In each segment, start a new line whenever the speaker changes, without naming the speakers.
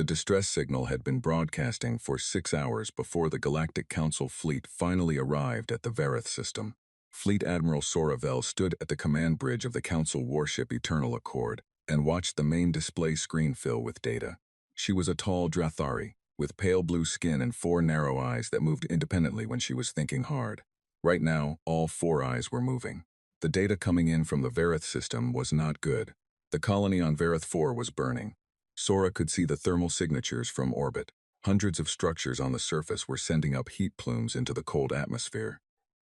The distress signal had been broadcasting for 6 hours before the Galactic Council fleet finally arrived at the Vareth system. Fleet Admiral Sora Vel stood at the command bridge of the Council warship Eternal Accord and watched the main display screen fill with data. She was a tall Drathari, with pale blue skin and 4 narrow eyes that moved independently when she was thinking hard. Right now, all 4 eyes were moving. The data coming in from the Vareth system was not good. The colony on Vareth 4 was burning. Sora could see the thermal signatures from orbit. Hundreds of structures on the surface were sending up heat plumes into the cold atmosphere.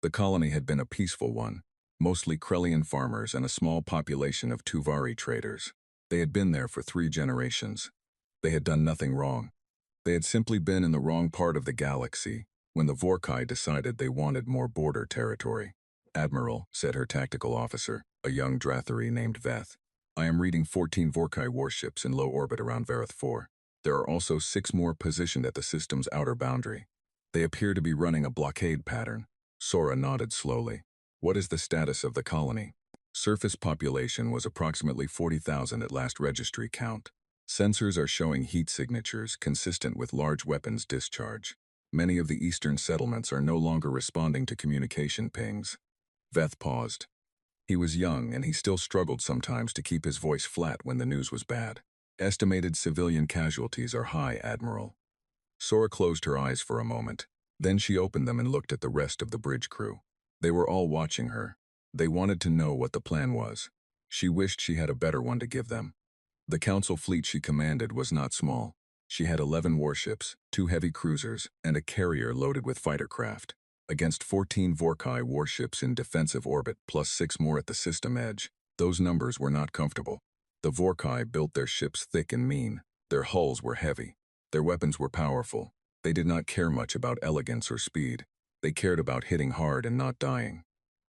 The colony had been a peaceful one, mostly Krellian farmers and a small population of Tuvari traders. They had been there for 3 generations. They had done nothing wrong. They had simply been in the wrong part of the galaxy when the Vorkai decided they wanted more border territory. "Admiral," said her tactical officer, a young Drathari named Veth, "I am reading 14 Vorkai warships in low orbit around Vareth 4. There are also 6 more positioned at the system's outer boundary. They appear to be running a blockade pattern." Sora nodded slowly. "What is the status of the colony?" Surface population was approximately 40,000 at last registry count. Sensors are showing heat signatures consistent with large weapons discharge. Many of the eastern settlements are no longer responding to communication pings. Veth paused. He was young and he still struggled sometimes to keep his voice flat when the news was bad. "Estimated civilian casualties are high, Admiral." Sora closed her eyes for a moment. Then she opened them and looked at the rest of the bridge crew. They were all watching her. They wanted to know what the plan was. She wished she had a better one to give them. The Council fleet she commanded was not small. She had 11 warships, 2 heavy cruisers, and a carrier loaded with fighter craft. Against 14 Vorkai warships in defensive orbit plus 6 more at the system edge, those numbers were not comfortable. The Vorkai built their ships thick and mean. Their hulls were heavy. Their weapons were powerful. They did not care much about elegance or speed. They cared about hitting hard and not dying.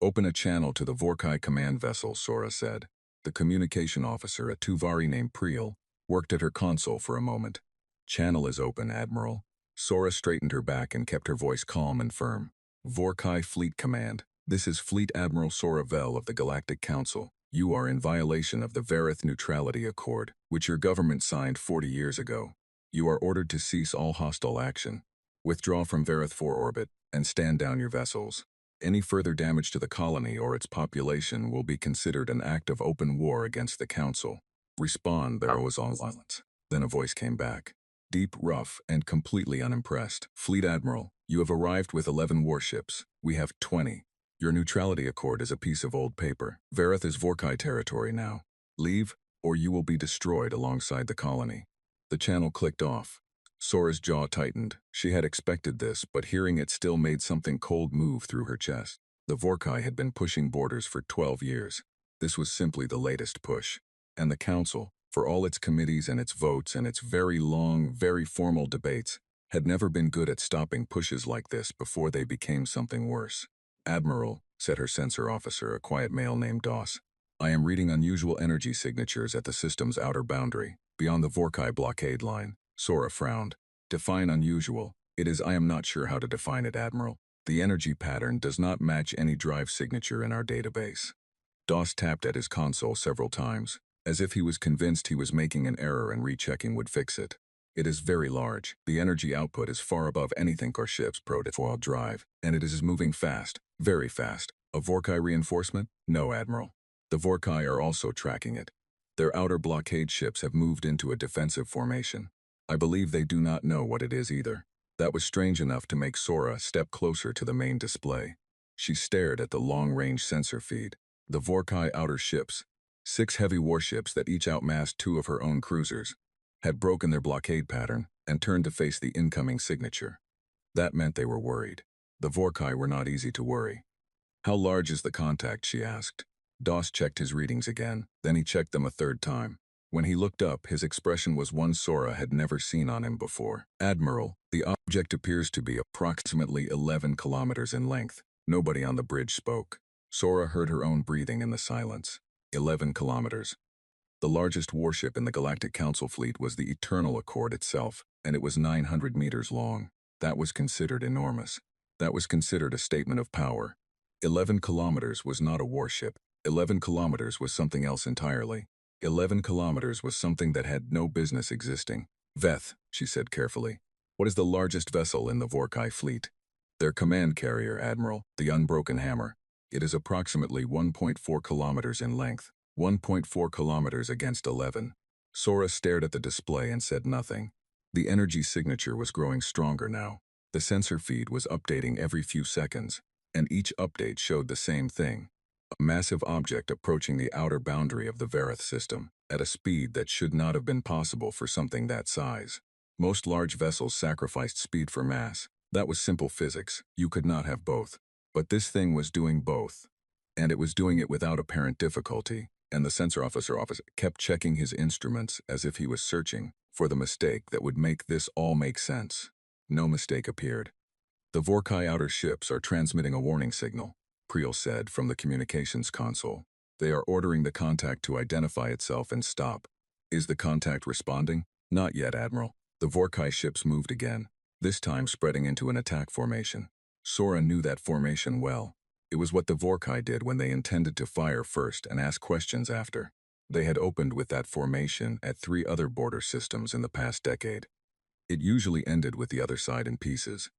"Open a channel to the Vorkai command vessel," Sora said. The communication officer, a Tuvari named Priel, worked at her console for a moment. "Channel is open, Admiral." Sora straightened her back and kept her voice calm and firm. "Vorkai Fleet Command, this is Fleet Admiral Sora Vel of the Galactic Council. You are in violation of the Vareth Neutrality Accord, which your government signed 40 years ago. You are ordered to cease all hostile action, withdraw from Vareth 4 orbit, and stand down your vessels. Any further damage to the colony or its population will be considered an act of open war against the Council. Respond, there was all silence." Then a voice came back, deep, rough, and completely unimpressed. "Fleet Admiral, you have arrived with 11 warships. We have 20. Your neutrality accord is a piece of old paper. Vareth is Vorkai territory now. Leave, or you will be destroyed alongside the colony." The channel clicked off. Sora's jaw tightened. She had expected this, but hearing it still made something cold move through her chest. The Vorkai had been pushing borders for 12 years. This was simply the latest push. And the Council, for all its committees and its votes and its very long, very formal debates, had never been good at stopping pushes like this before they became something worse. "Admiral," said her sensor officer, a quiet male named Doss, "I am reading unusual energy signatures at the system's outer boundary, beyond the Vorkai blockade line." Sora frowned. "Define unusual." "It is I am not sure how to define it, Admiral. The energy pattern does not match any drive signature in our database." Doss tapped at his console several times, as if he was convinced he was making an error and rechecking would fix it. "It is very large. The energy output is far above anything our ship's pro-default drive, and it is moving fast, very fast. A Vorkai reinforcement? No, Admiral. The Vorkai are also tracking it. Their outer blockade ships have moved into a defensive formation. I believe they do not know what it is either." That was strange enough to make Sora step closer to the main display. She stared at the long-range sensor feed. The Vorkai outer ships, 6 heavy warships that each outmassed 2 of her own cruisers, had broken their blockade pattern and turned to face the incoming signature. That meant they were worried. The Vorkai were not easy to worry. "How large is the contact?" she asked. Doss checked his readings again, then he checked them a 3rd time. When he looked up, his expression was one Sora had never seen on him before. "Admiral, the object appears to be approximately 11 kilometers in length." Nobody on the bridge spoke. Sora heard her own breathing in the silence. 11 kilometers. The largest warship in the Galactic Council fleet was the Eternal Accord itself, and it was 900 meters long. That was considered enormous. That was considered a statement of power. 11 kilometers was not a warship. 11 kilometers was something else entirely. 11 kilometers was something that had no business existing. Veth, she said carefully. What is the largest vessel in the Vorkai fleet? Their command carrier, Admiral, the Unbroken Hammer. It is approximately 1.4 kilometers in length. 1.4 kilometers against 11. Sora stared at the display and said nothing. The energy signature was growing stronger now. The sensor feed was updating every few seconds, and each update showed the same thing. A massive object approaching the outer boundary of the Verith system, at a speed that should not have been possible for something that size. Most large vessels sacrificed speed for mass. That was simple physics. You could not have both. But this thing was doing both. And it was doing it without apparent difficulty, and the sensor officer kept checking his instruments as if he was searching for the mistake that would make this all make sense. No mistake appeared. The Vorkai outer ships are transmitting a warning signal, Priel said from the communications console. They are ordering the contact to identify itself and stop. Is the contact responding? Not yet, Admiral. The Vorkai ships moved again, this time spreading into an attack formation. Sora knew that formation well. It was what the Vorkai did when they intended to fire first and ask questions after. They had opened with that formation at 3 other border systems in the past decade. It usually ended with the other side in pieces.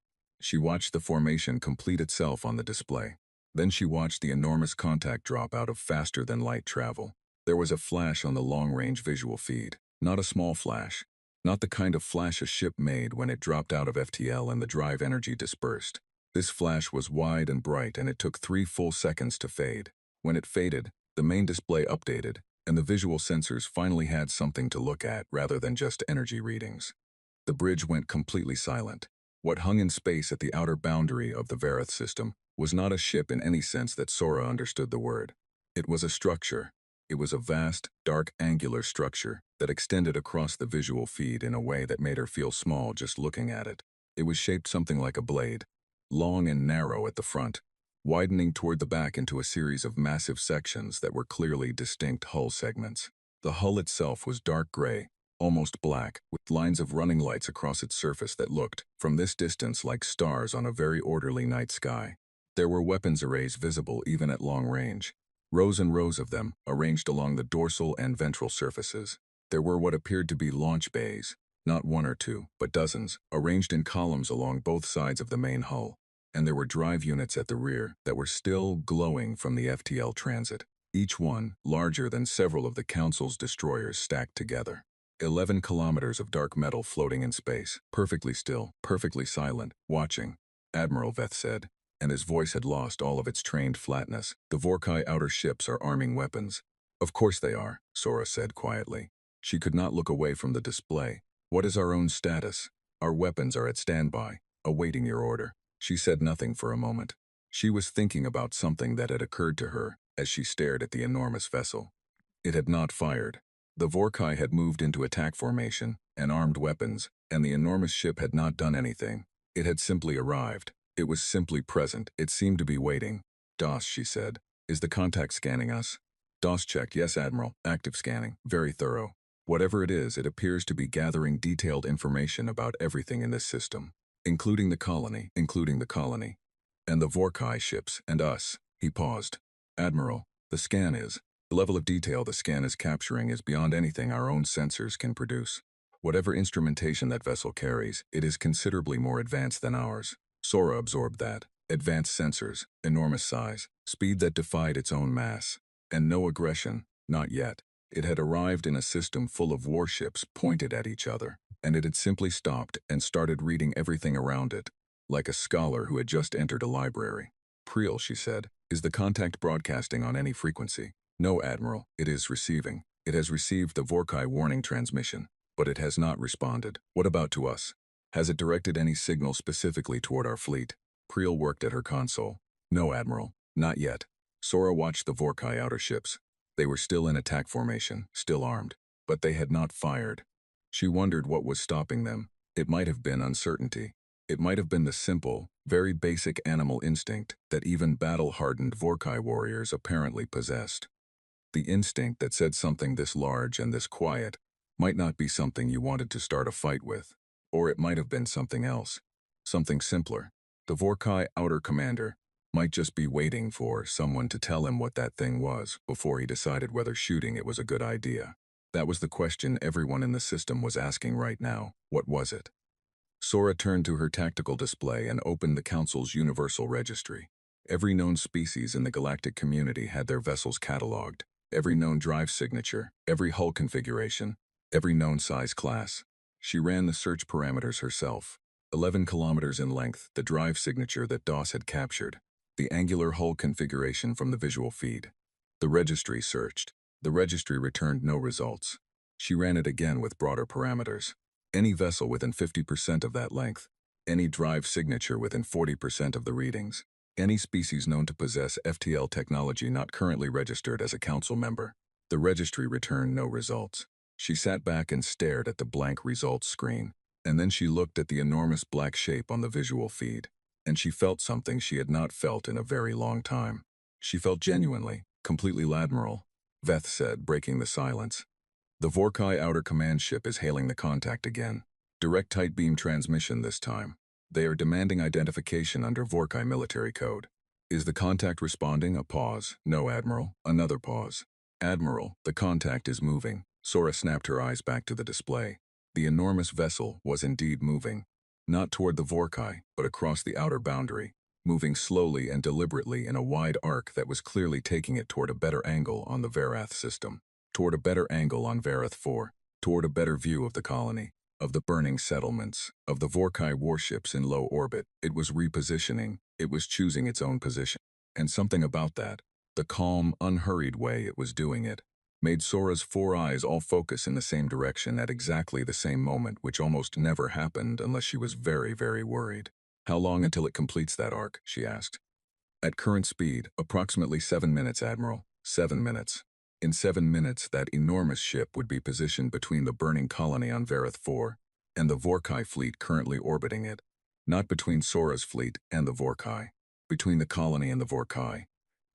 She watched the formation complete itself on the display. Then she watched the enormous contact drop out of faster-than-light travel. There was a flash on the long-range visual feed, not a small flash. Not the kind of flash a ship made when it dropped out of FTL and the drive energy dispersed. This flash was wide and bright, and it took 3 full seconds to fade. When it faded, the main display updated, and the visual sensors finally had something to look at rather than just energy readings. The bridge went completely silent. What hung in space at the outer boundary of the Verith system was not a ship in any sense that Sora understood the word. It was a structure. It was a vast, dark, angular structure that extended across the visual feed in a way that made her feel small just looking at it. It was shaped something like a blade, long and narrow at the front, widening toward the back into a series of massive sections that were clearly distinct hull segments. The hull itself was dark gray, almost black, with lines of running lights across its surface that looked, from this distance, like stars on a very orderly night sky. There were weapons arrays visible even at long range. Rows and rows of them, arranged along the dorsal and ventral surfaces. There were what appeared to be launch bays, not 1 or 2, but dozens, arranged in columns along both sides of the main hull. And there were drive units at the rear that were still glowing from the FTL transit, each one larger than several of the Council's destroyers stacked together. 11 kilometers of dark metal floating in space, perfectly still, perfectly silent, watching, Admiral Veth said, and his voice had lost all of its trained flatness. The Vorkai outer ships are arming weapons. Of course they are, Sora said quietly. She could not look away from the display. What is our own status? Our weapons are at standby, awaiting your order. She said nothing for a moment. She was thinking about something that had occurred to her as she stared at the enormous vessel. It had not fired. The Vorkai had moved into attack formation and armed weapons, and the enormous ship had not done anything. It had simply arrived. It was simply present. It seemed to be waiting. DOS, she said. Is the contact scanning us? DOS checked. Yes, Admiral. Active scanning. Very thorough. Whatever it is, it appears to be gathering detailed information about everything in this system, including the colony, and the Vorkai ships, and us. He paused. Admiral, the level of detail the scan is capturing is beyond anything our own sensors can produce. Whatever instrumentation that vessel carries, it is considerably more advanced than ours. Sora absorbed that. Advanced sensors, enormous size, speed that defied its own mass. And no aggression, not yet. It had arrived in a system full of warships pointed at each other, and it had simply stopped and started reading everything around it, like a scholar who had just entered a library. Priel, she said, is the contact broadcasting on any frequency? No, Admiral, it is receiving. It has received the Vorkai warning transmission, but it has not responded. What about to us? Has it directed any signal specifically toward our fleet? Priel worked at her console. No, Admiral, not yet. Sora watched the Vorkai outer ships. They were still in attack formation, still armed, but they had not fired. She wondered what was stopping them. It might have been uncertainty. It might have been the simple, very basic animal instinct that even battle-hardened Vorkai warriors apparently possessed. The instinct that said something this large and this quiet might not be something you wanted to start a fight with, or it might have been something else, something simpler. The Vorkai outer commander might just be waiting for someone to tell him what that thing was before he decided whether shooting it was a good idea. That was the question everyone in the system was asking right now. What was it? Sora turned to her tactical display and opened the Council's Universal Registry. Every known species in the galactic community had their vessels cataloged. Every known drive signature, every hull configuration, every known size class. She ran the search parameters herself. 11 kilometers in length, the drive signature that DOS had captured. The angular hull configuration from the visual feed. The registry searched. The registry returned no results. She ran it again with broader parameters. Any vessel within 50% of that length. Any drive signature within 40% of the readings. Any species known to possess FTL technology not currently registered as a council member. The registry returned no results. She sat back and stared at the blank results screen. And then she looked at the enormous black shape on the visual feed. And she felt something she had not felt in a very long time. She felt genuinely, completely Ladmiral, Veth said, breaking the silence. The Vorkai Outer Command ship is hailing the contact again. Direct tight beam transmission this time. They are demanding identification under Vorkai military code. Is the contact responding? A pause. No, Admiral. Another pause. Admiral, the contact is moving. Sora snapped her eyes back to the display. The enormous vessel was indeed moving. Not toward the Vorkai, but across the outer boundary. Moving slowly and deliberately in a wide arc that was clearly taking it toward a better angle on the Verath system. Toward a better angle on Verath 4, toward a better view of the colony, of the burning settlements, of the Vorkai warships in low orbit. It was repositioning, it was choosing its own position. And something about that, the calm, unhurried way it was doing it, made Sora's 4 eyes all focus in the same direction at exactly the same moment, which almost never happened unless she was very, very worried. How long until it completes that arc? She asked. At current speed, approximately 7 minutes, Admiral. 7 minutes. In 7 minutes, that enormous ship would be positioned between the burning colony on Verath 4 and the Vorkai fleet currently orbiting it. Not between Sora's fleet and the Vorkai. Between the colony and the Vorkai.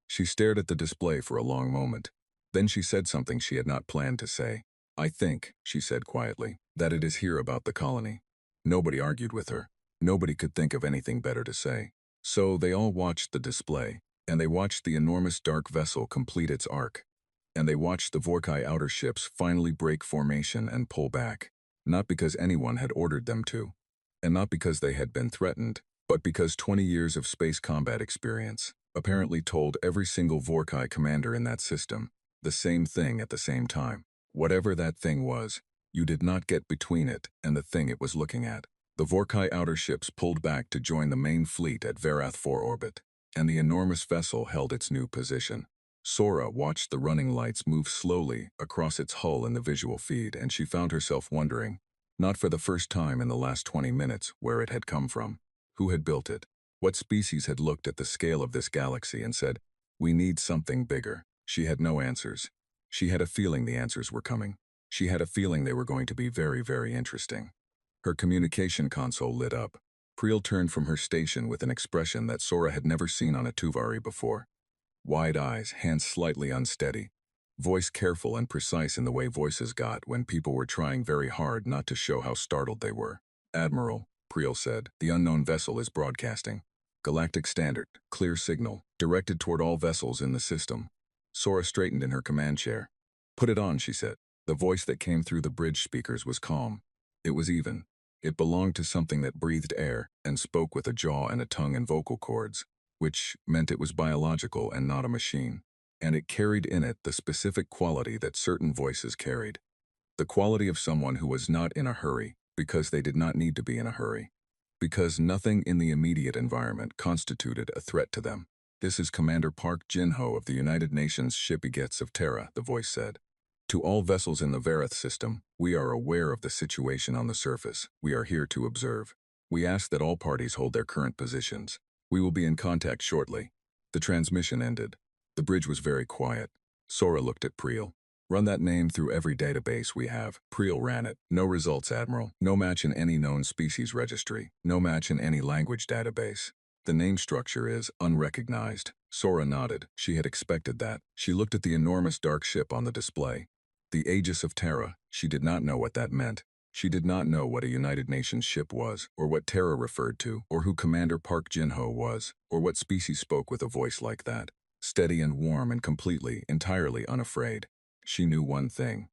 She stared at the display for a long moment. Then she said something she had not planned to say. I think, she said quietly, that it is here about the colony. Nobody argued with her. Nobody could think of anything better to say. So they all watched the display, and they watched the enormous dark vessel complete its arc. And they watched the Vorkai outer ships finally break formation and pull back, not because anyone had ordered them to, and not because they had been threatened, but because 20 years of space combat experience apparently told every single Vorkai commander in that system the same thing at the same time. Whatever that thing was, you did not get between it and the thing it was looking at. The Vorkai outer ships pulled back to join the main fleet at Verath 4 orbit, and the enormous vessel held its new position. Sora watched the running lights move slowly across its hull in the visual feed, and she found herself wondering, not for the first time in the last 20 minutes, where it had come from. Who had built it? What species had looked at the scale of this galaxy and said, we need something bigger? She had no answers. She had a feeling the answers were coming. She had a feeling they were going to be very, very interesting. Her communication console lit up. Priel turned from her station with an expression that Sora had never seen on a Tuvari before. Wide eyes, hands slightly unsteady. Voice careful and precise in the way voices got when people were trying very hard not to show how startled they were. Admiral, Priel said, the unknown vessel is broadcasting. Galactic Standard, clear signal, directed toward all vessels in the system. Sora straightened in her command chair. Put it on, she said. The voice that came through the bridge speakers was calm. It was even. It belonged to something that breathed air and spoke with a jaw and a tongue and vocal cords, which meant it was biological and not a machine. And it carried in it the specific quality that certain voices carried. The quality of someone who was not in a hurry, because they did not need to be in a hurry. Because nothing in the immediate environment constituted a threat to them. This is Commander Park Jin-ho of the United Nations Shipigets of Terra, the voice said. To all vessels in the Verath system, we are aware of the situation on the surface. We are here to observe. We ask that all parties hold their current positions. We will be in contact shortly. The transmission ended. The bridge was very quiet. Sora looked at Priel. Run that name through every database we have. Priel ran it. No results, Admiral. No match in any known species registry. No match in any language database. The name structure is unrecognized. Sora nodded. She had expected that. She looked at the enormous dark ship on the display. The Aegis of Terra. She did not know what that meant. She did not know what a United Nations ship was, or what Terra referred to, or who Commander Park Jin-ho was, or what species spoke with a voice like that. Steady and warm and completely, entirely unafraid. She knew one thing.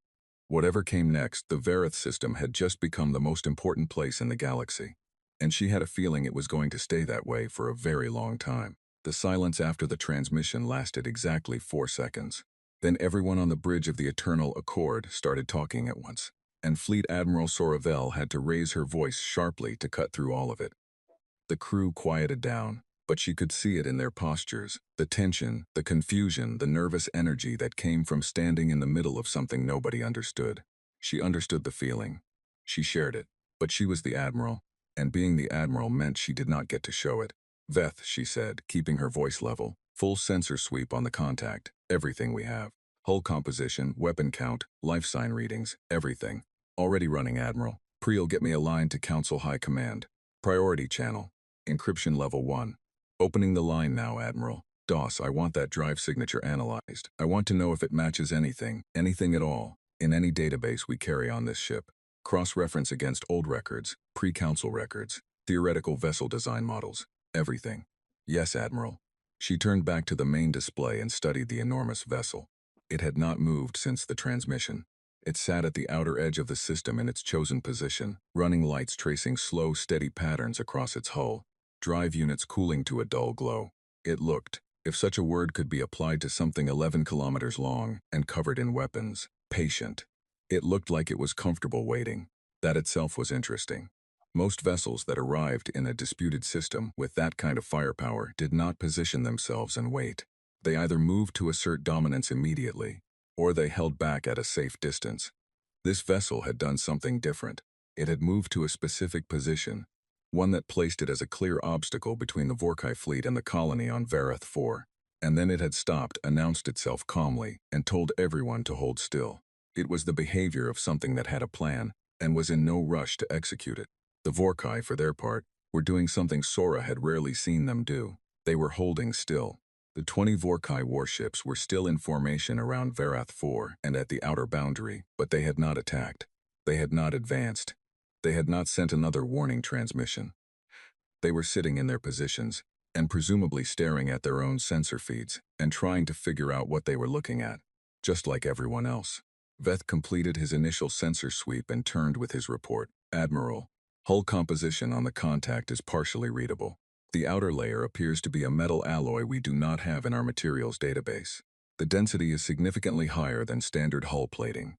Whatever came next, the Vareth system had just become the most important place in the galaxy. And she had a feeling it was going to stay that way for a very long time. The silence after the transmission lasted exactly 4 seconds. Then everyone on the bridge of the Eternal Accord started talking at once, and Fleet Admiral Soravel had to raise her voice sharply to cut through all of it. The crew quieted down, but she could see it in their postures, the tension, the confusion, the nervous energy that came from standing in the middle of something nobody understood. She understood the feeling. She shared it, but she was the Admiral, and being the Admiral meant she did not get to show it. Veth, she said, keeping her voice level, full sensor sweep on the contact, everything we have. Hull composition, weapon count, life sign readings, everything. Already running, Admiral. Priel, get me a line to Council High Command. Priority channel. Encryption level 1. Opening the line now, Admiral. DOS, I want that drive signature analyzed. I want to know if it matches anything at all, in any database we carry on this ship. Cross-reference against old records, pre-council records, theoretical vessel design models, everything. Yes, Admiral. She turned back to the main display and studied the enormous vessel. It had not moved since the transmission. It sat at the outer edge of the system in its chosen position, running lights tracing slow, steady patterns across its hull, drive units cooling to a dull glow. It looked, if such a word could be applied to something 11 kilometers long and covered in weapons, patient. It looked like it was comfortable waiting. That itself was interesting. Most vessels that arrived in a disputed system with that kind of firepower did not position themselves and wait. They either moved to assert dominance immediately, or they held back at a safe distance. This vessel had done something different. It had moved to a specific position, one that placed it as a clear obstacle between the Vorkai fleet and the colony on Vareth 4. And then it had stopped, announced itself calmly, and told everyone to hold still. It was the behavior of something that had a plan, and was in no rush to execute it. The Vorkai, for their part, were doing something Sora had rarely seen them do. They were holding still. The 20 Vorkai warships were still in formation around Varath 4 and at the outer boundary, but they had not attacked. They had not advanced. They had not sent another warning transmission. They were sitting in their positions, and presumably staring at their own sensor feeds, and trying to figure out what they were looking at, just like everyone else. Veth completed his initial sensor sweep and turned with his report. Admiral, hull composition on the contact is partially readable. The outer layer appears to be a metal alloy we do not have in our materials database. The density is significantly higher than standard hull plating,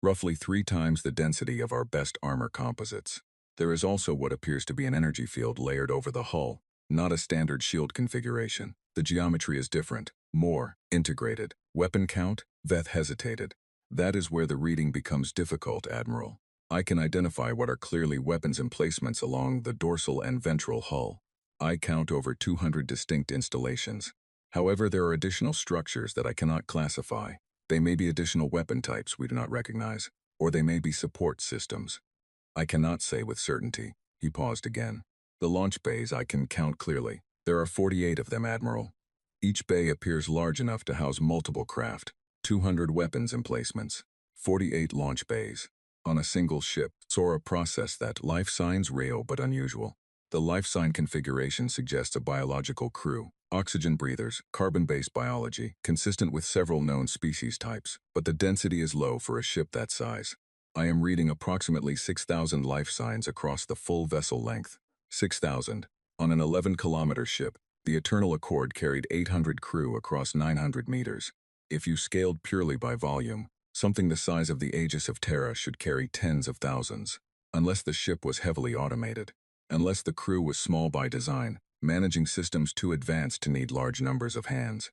roughly 3 times the density of our best armor composites. There is also what appears to be an energy field layered over the hull, not a standard shield configuration. The geometry is different, more integrated. Weapon count? Veth hesitated. That is where the reading becomes difficult, Admiral. I can identify what are clearly weapons emplacements along the dorsal and ventral hull. I count over 200 distinct installations. However, there are additional structures that I cannot classify. They may be additional weapon types we do not recognize, or they may be support systems. I cannot say with certainty. He paused again. The launch bays I can count clearly. There are 48 of them, Admiral. Each bay appears large enough to house multiple craft, 200 weapons emplacements, 48 launch bays. On a single ship, Sora processed that. Life signs rare but unusual. The life sign configuration suggests a biological crew, oxygen breathers, carbon-based biology, consistent with several known species types, but the density is low for a ship that size. I am reading approximately 6,000 life signs across the full vessel length. 6,000. On an 11-kilometer ship, the Eternal Accord carried 800 crew across 900 meters. If you scaled purely by volume, something the size of the Aegis of Terra should carry tens of thousands, unless the ship was heavily automated. Unless the crew was small by design, managing systems too advanced to need large numbers of hands.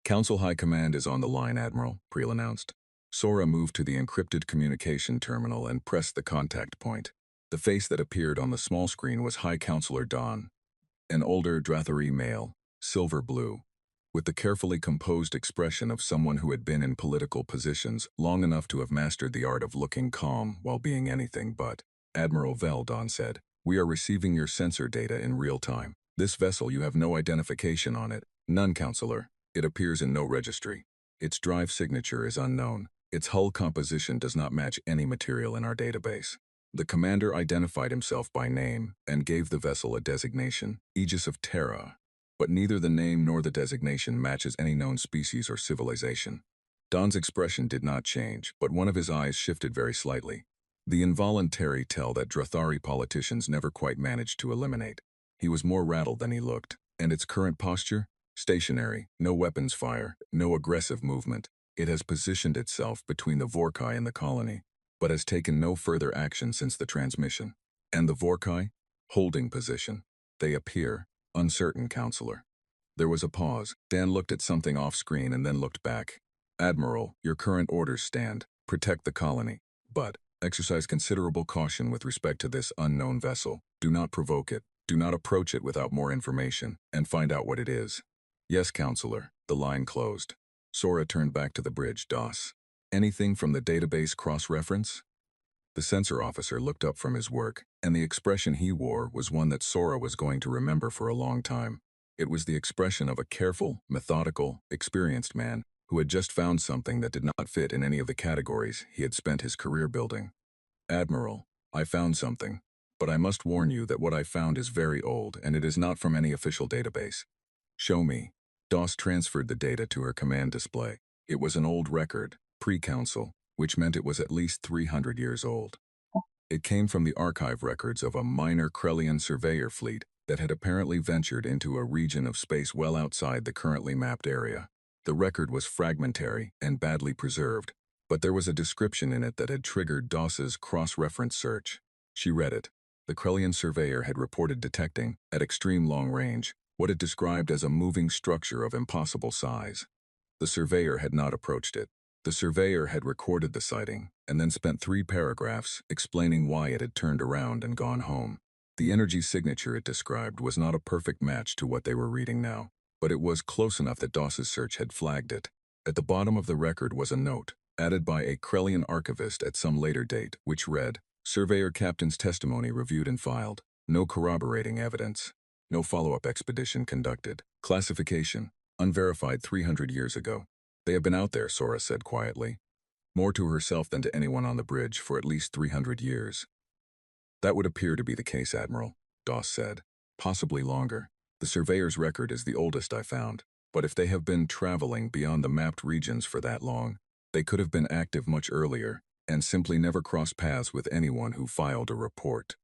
Council High Command is on the line, Admiral, Priel announced. Sora moved to the encrypted communication terminal and pressed the contact point. The face that appeared on the small screen was High Counselor Dawn, an older Drathari male, silver blue, with the carefully composed expression of someone who had been in political positions long enough to have mastered the art of looking calm while being anything but. Admiral Vel, Dawn said. We are receiving your sensor data in real time. This vessel, you have no identification on it. None, Counselor. It appears in no registry. Its drive signature is unknown. Its hull composition does not match any material in our database. The commander identified himself by name and gave the vessel a designation, Aegis of Terra, but neither the name nor the designation matches any known species or civilization. Don's expression did not change, but one of his eyes shifted very slightly. The involuntary tell that Drathari politicians never quite managed to eliminate. He was more rattled than he looked, and its current posture? Stationary, no weapons fire, no aggressive movement. It has positioned itself between the Vorkai and the colony, but has taken no further action since the transmission. And the Vorkai? Holding position. They appear uncertain, Counselor. There was a pause. Dan looked at something off-screen and then looked back. Admiral, your current orders stand. Protect the colony. But exercise considerable caution with respect to this unknown vessel. Do not provoke it. Do not approach it without more information, and find out what it is. Yes, Counselor. The line closed. Sora turned back to the bridge. DOS. Anything from the database cross-reference? The sensor officer looked up from his work, and the expression he wore was one that Sora was going to remember for a long time. It was the expression of a careful, methodical, experienced man who had just found something that did not fit in any of the categories he had spent his career building. Admiral, I found something, but I must warn you that what I found is very old and it is not from any official database. Show me. DOS transferred the data to her command display. It was an old record, pre-council, which meant it was at least 300 years old. It came from the archive records of a minor Krellian surveyor fleet that had apparently ventured into a region of space well outside the currently mapped area. The record was fragmentary and badly preserved, but there was a description in it that had triggered DOS's cross-reference search. She read it. The Krellian surveyor had reported detecting, at extreme long range, what it described as a moving structure of impossible size. The surveyor had not approached it. The surveyor had recorded the sighting, and then spent 3 paragraphs explaining why it had turned around and gone home. The energy signature it described was not a perfect match to what they were reading now, but it was close enough that DOS's search had flagged it. At the bottom of the record was a note, added by a Krellian archivist at some later date, which read, Surveyor Captain's testimony reviewed and filed. No corroborating evidence. No follow-up expedition conducted. Classification, unverified 300 years ago. They have been out there, Sora said quietly. More to herself than to anyone on the bridge for at least 300 years. That would appear to be the case, Admiral, DOS said. Possibly longer. The surveyor's record is the oldest I found, but if they have been traveling beyond the mapped regions for that long, they could have been active much earlier and simply never crossed paths with anyone who filed a report.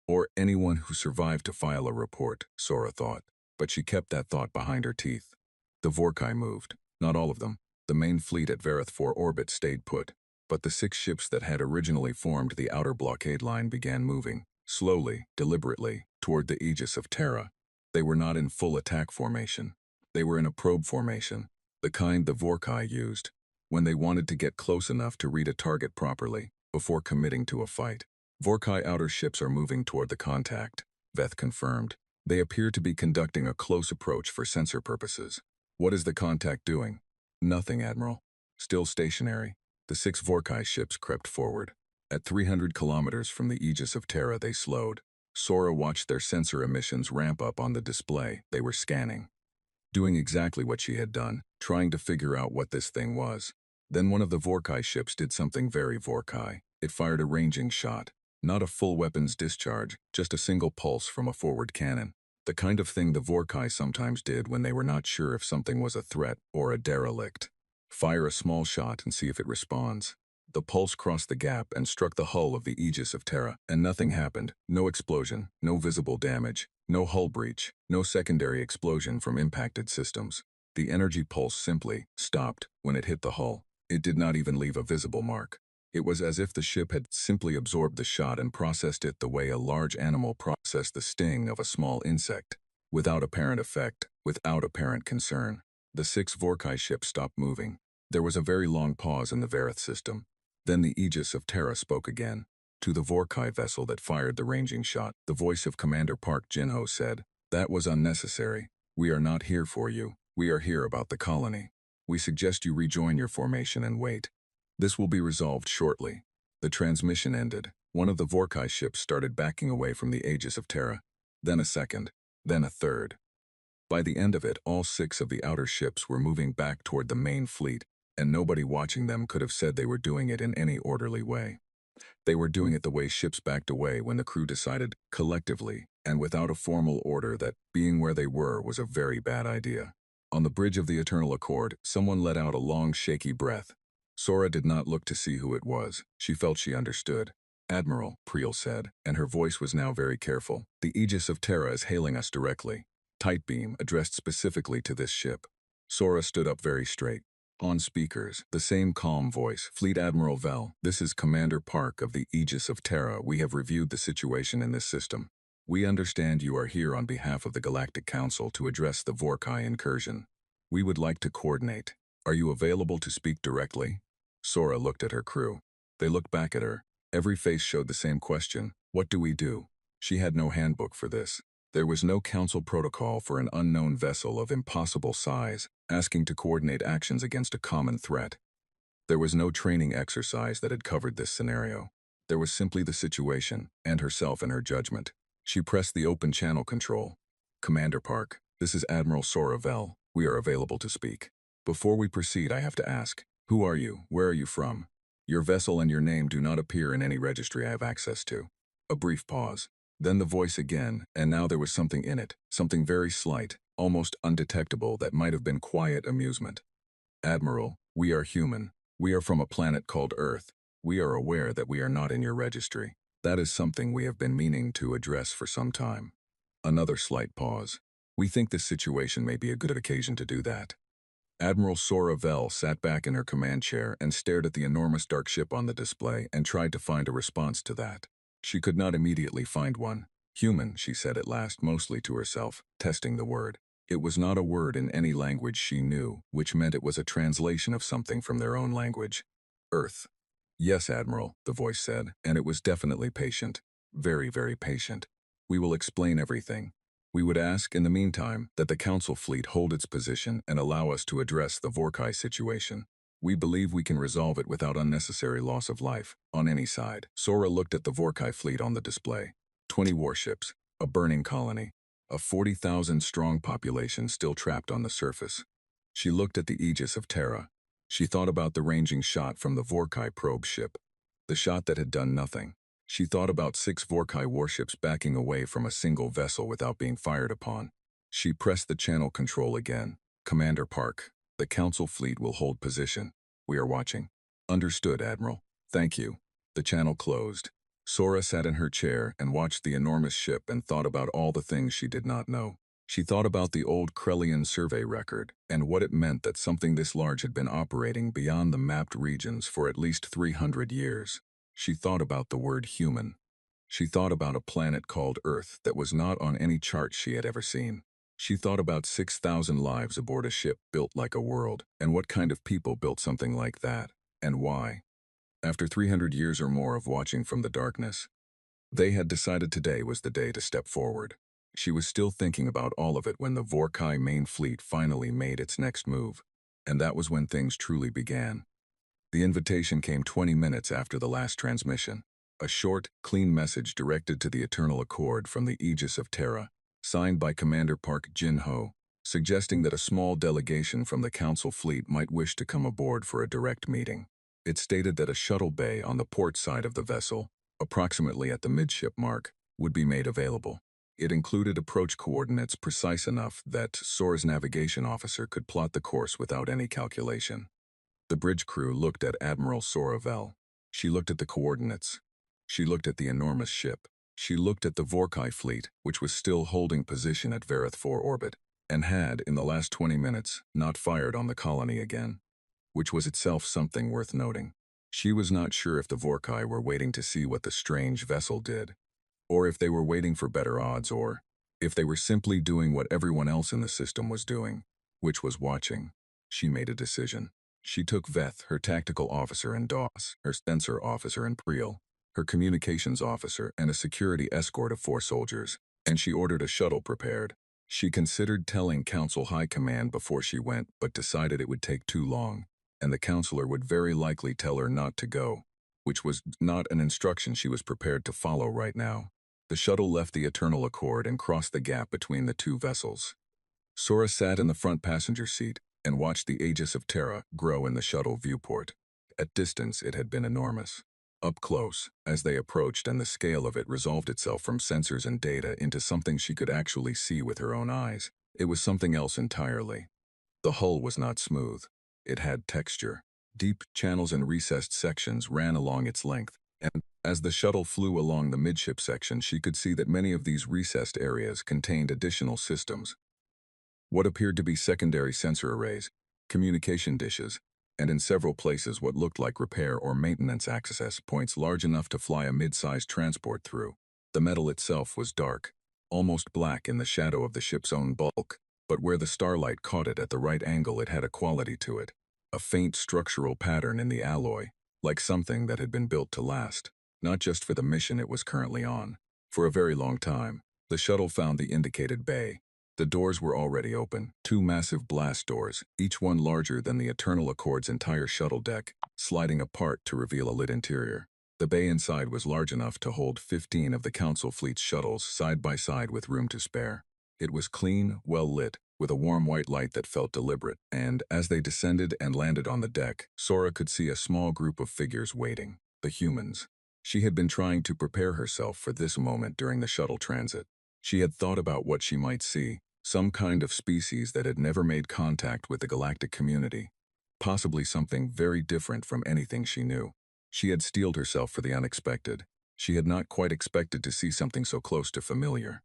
Or anyone who survived to file a report, Sora thought, but she kept that thought behind her teeth. The Vorkai moved, not all of them. The main fleet at Vareth 4 orbit stayed put, but the 6 ships that had originally formed the outer blockade line began moving, slowly, deliberately, toward the Aegis of Terra. They were not in full attack formation. They were in a probe formation, the kind the Vorkai used, when they wanted to get close enough to read a target properly, before committing to a fight. Vorkai outer ships are moving toward the contact, Veth confirmed. They appear to be conducting a close approach for sensor purposes. What is the contact doing? Nothing, Admiral. Still stationary. The 6 Vorkai ships crept forward. At 300 kilometers from the Aegis of Terra, they slowed. Sora watched their sensor emissions ramp up on the display. They were scanning. Doing exactly what she had done, trying to figure out what this thing was. Then one of the Vorkai ships did something very Vorkai. It fired a ranging shot. Not a full weapons discharge, just a single pulse from a forward cannon. The kind of thing the Vorkai sometimes did when they were not sure if something was a threat or a derelict. Fire a small shot and see if it responds. The pulse crossed the gap and struck the hull of the Aegis of Terra, and nothing happened. No explosion, no visible damage, no hull breach, no secondary explosion from impacted systems. The energy pulse simply stopped when it hit the hull. It did not even leave a visible mark. It was as if the ship had simply absorbed the shot and processed it the way a large animal processed the sting of a small insect, without apparent effect, without apparent concern. The 6 Vorkai ships stopped moving. There was a very long pause in the Vareth system. Then the Aegis of Terra spoke again. To the Vorkai vessel that fired the ranging shot, the voice of Commander Park Jinho said, "That was unnecessary. We are not here for you. We are here about the colony. We suggest you rejoin your formation and wait. This will be resolved shortly." The transmission ended. One of the Vorkai ships started backing away from the Aegis of Terra, then a second, then a third. By the end of it, all 6 of the outer ships were moving back toward the main fleet, and nobody watching them could have said they were doing it in any orderly way. They were doing it the way ships backed away when the crew decided, collectively, and without a formal order, that being where they were was a very bad idea. On the bridge of the Eternal Accord, someone let out a long, shaky breath. Sora did not look to see who it was. She felt she understood. "Admiral," Priel said, and her voice was now very careful. "The Aegis of Terra is hailing us directly. Tight beam addressed specifically to this ship." Sora stood up very straight. On speakers, the same calm voice. "Fleet Admiral Vel, this is Commander Park of the Aegis of Terra. We have reviewed the situation in this system. We understand you are here on behalf of the Galactic Council to address the Vorkai incursion. We would like to coordinate. Are you available to speak directly?" Sora looked at her crew. They looked back at her. Every face showed the same question. What do we do? She had no handbook for this. There was no council protocol for an unknown vessel of impossible size, asking to coordinate actions against a common threat. There was no training exercise that had covered this scenario. There was simply the situation, and herself and her judgment. She pressed the open channel control. "Commander Park, this is Admiral Sora Vel. We are available to speak. Before we proceed, I have to ask, who are you? Where are you from? Your vessel and your name do not appear in any registry I have access to." A brief pause. Then the voice again, and now there was something in it, something very slight, almost undetectable that might have been quiet amusement. "Admiral, we are human. We are from a planet called Earth. We are aware that we are not in your registry. That is something we have been meaning to address for some time." Another slight pause. "We think this situation may be a good occasion to do that." Admiral Sora Vel sat back in her command chair and stared at the enormous dark ship on the display and tried to find a response to that. She could not immediately find one. "Human," she said at last, mostly to herself, testing the word. It was not a word in any language she knew, which meant it was a translation of something from their own language. "Earth." "Yes, Admiral," the voice said, and it was definitely patient. Very, very patient. "We will explain everything. We would ask, in the meantime, that the Council fleet hold its position and allow us to address the Vorkai situation. We believe we can resolve it without unnecessary loss of life, on any side." Sora looked at the Vorkai fleet on the display. 20 warships, a burning colony, a 40,000-strong population still trapped on the surface. She looked at the Aegis of Terra. She thought about the ranging shot from the Vorkai probe ship, the shot that had done nothing. She thought about 6 Vorkai warships backing away from a single vessel without being fired upon. She pressed the channel control again. "Commander Park, the Council fleet will hold position. We are watching." "Understood, Admiral. Thank you." The channel closed. Sora sat in her chair and watched the enormous ship and thought about all the things she did not know. She thought about the old Krellian survey record and what it meant that something this large had been operating beyond the mapped regions for at least 300 years. She thought about the word human. She thought about a planet called Earth that was not on any chart she had ever seen. She thought about 6,000 lives aboard a ship built like a world, and what kind of people built something like that, and why. After 300 years or more of watching from the darkness, they had decided today was the day to step forward. She was still thinking about all of it when the Vorkai main fleet finally made its next move, and that was when things truly began. The invitation came 20 minutes after the last transmission. A short, clean message directed to the Eternal Accord from the Aegis of Terra, signed by Commander Park Jin-ho, suggesting that a small delegation from the Council fleet might wish to come aboard for a direct meeting. It stated that a shuttle bay on the port side of the vessel, approximately at the midship mark, would be made available. It included approach coordinates precise enough that Sora's navigation officer could plot the course without any calculation. The bridge crew looked at Admiral Sora Vel. She looked at the coordinates. She looked at the enormous ship. She looked at the Vorkai fleet, which was still holding position at Vareth 4 orbit, and had, in the last 20 minutes, not fired on the colony again, which was itself something worth noting. She was not sure if the Vorkai were waiting to see what the strange vessel did, or if they were waiting for better odds, or if they were simply doing what everyone else in the system was doing, which was watching. She made a decision. She took Veth, her tactical officer, and Doss, her sensor officer, and Priel, her communications officer, and a security escort of 4 soldiers, and she ordered a shuttle prepared. She considered telling Council High Command before she went, but decided it would take too long, and the counselor would very likely tell her not to go, which was not an instruction she was prepared to follow right now. The shuttle left the Eternal Accord and crossed the gap between the 2 vessels. Sora sat in the front passenger seat and watched the Aegis of Terra grow in the shuttle viewport. At distance, it had been enormous. Up close, as they approached and the scale of it resolved itself from sensors and data into something she could actually see with her own eyes, it was something else entirely. The hull was not smooth. It had texture. Deep channels and recessed sections ran along its length, and as the shuttle flew along the midship section, she could see that many of these recessed areas contained additional systems. What appeared to be secondary sensor arrays, communication dishes, and in several places what looked like repair or maintenance access points large enough to fly a mid-sized transport through. The metal itself was dark, almost black in the shadow of the ship's own bulk, but where the starlight caught it at the right angle it had a quality to it, a faint structural pattern in the alloy, like something that had been built to last, not just for the mission it was currently on. For a very long time, the shuttle found the indicated bay. The doors were already open, two massive blast doors, each one larger than the Eternal Accord's entire shuttle deck, sliding apart to reveal a lit interior. The bay inside was large enough to hold 15 of the Council fleet's shuttles side by side with room to spare. It was clean, well lit, with a warm white light that felt deliberate, and as they descended and landed on the deck, Sora could see a small group of figures waiting, the humans. She had been trying to prepare herself for this moment during the shuttle transit. She had thought about what she might see, some kind of species that had never made contact with the galactic community, possibly something very different from anything she knew. She had steeled herself for the unexpected. She had not quite expected to see something so close to familiar.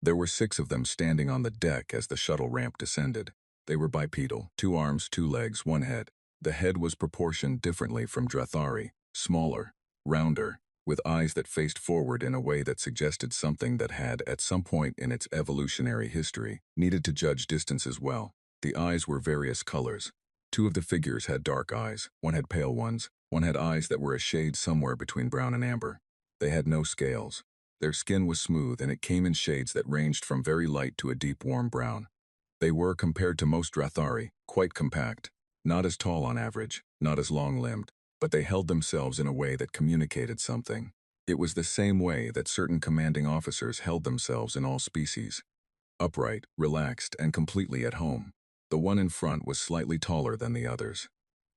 There were 6 of them standing on the deck as the shuttle ramp descended. They were bipedal, 2 arms, 2 legs, 1 head. The head was proportioned differently from Drathari, smaller, rounder, with eyes that faced forward in a way that suggested something that had, at some point in its evolutionary history, needed to judge distance as well. The eyes were various colors. 2 of the figures had dark eyes, one had pale ones, one had eyes that were a shade somewhere between brown and amber. They had no scales. Their skin was smooth and it came in shades that ranged from very light to a deep warm brown. They were, compared to most Drathari, quite compact, not as tall on average, not as long-limbed, but they held themselves in a way that communicated something. It was the same way that certain commanding officers held themselves in all species. Upright, relaxed, and completely at home. The one in front was slightly taller than the others.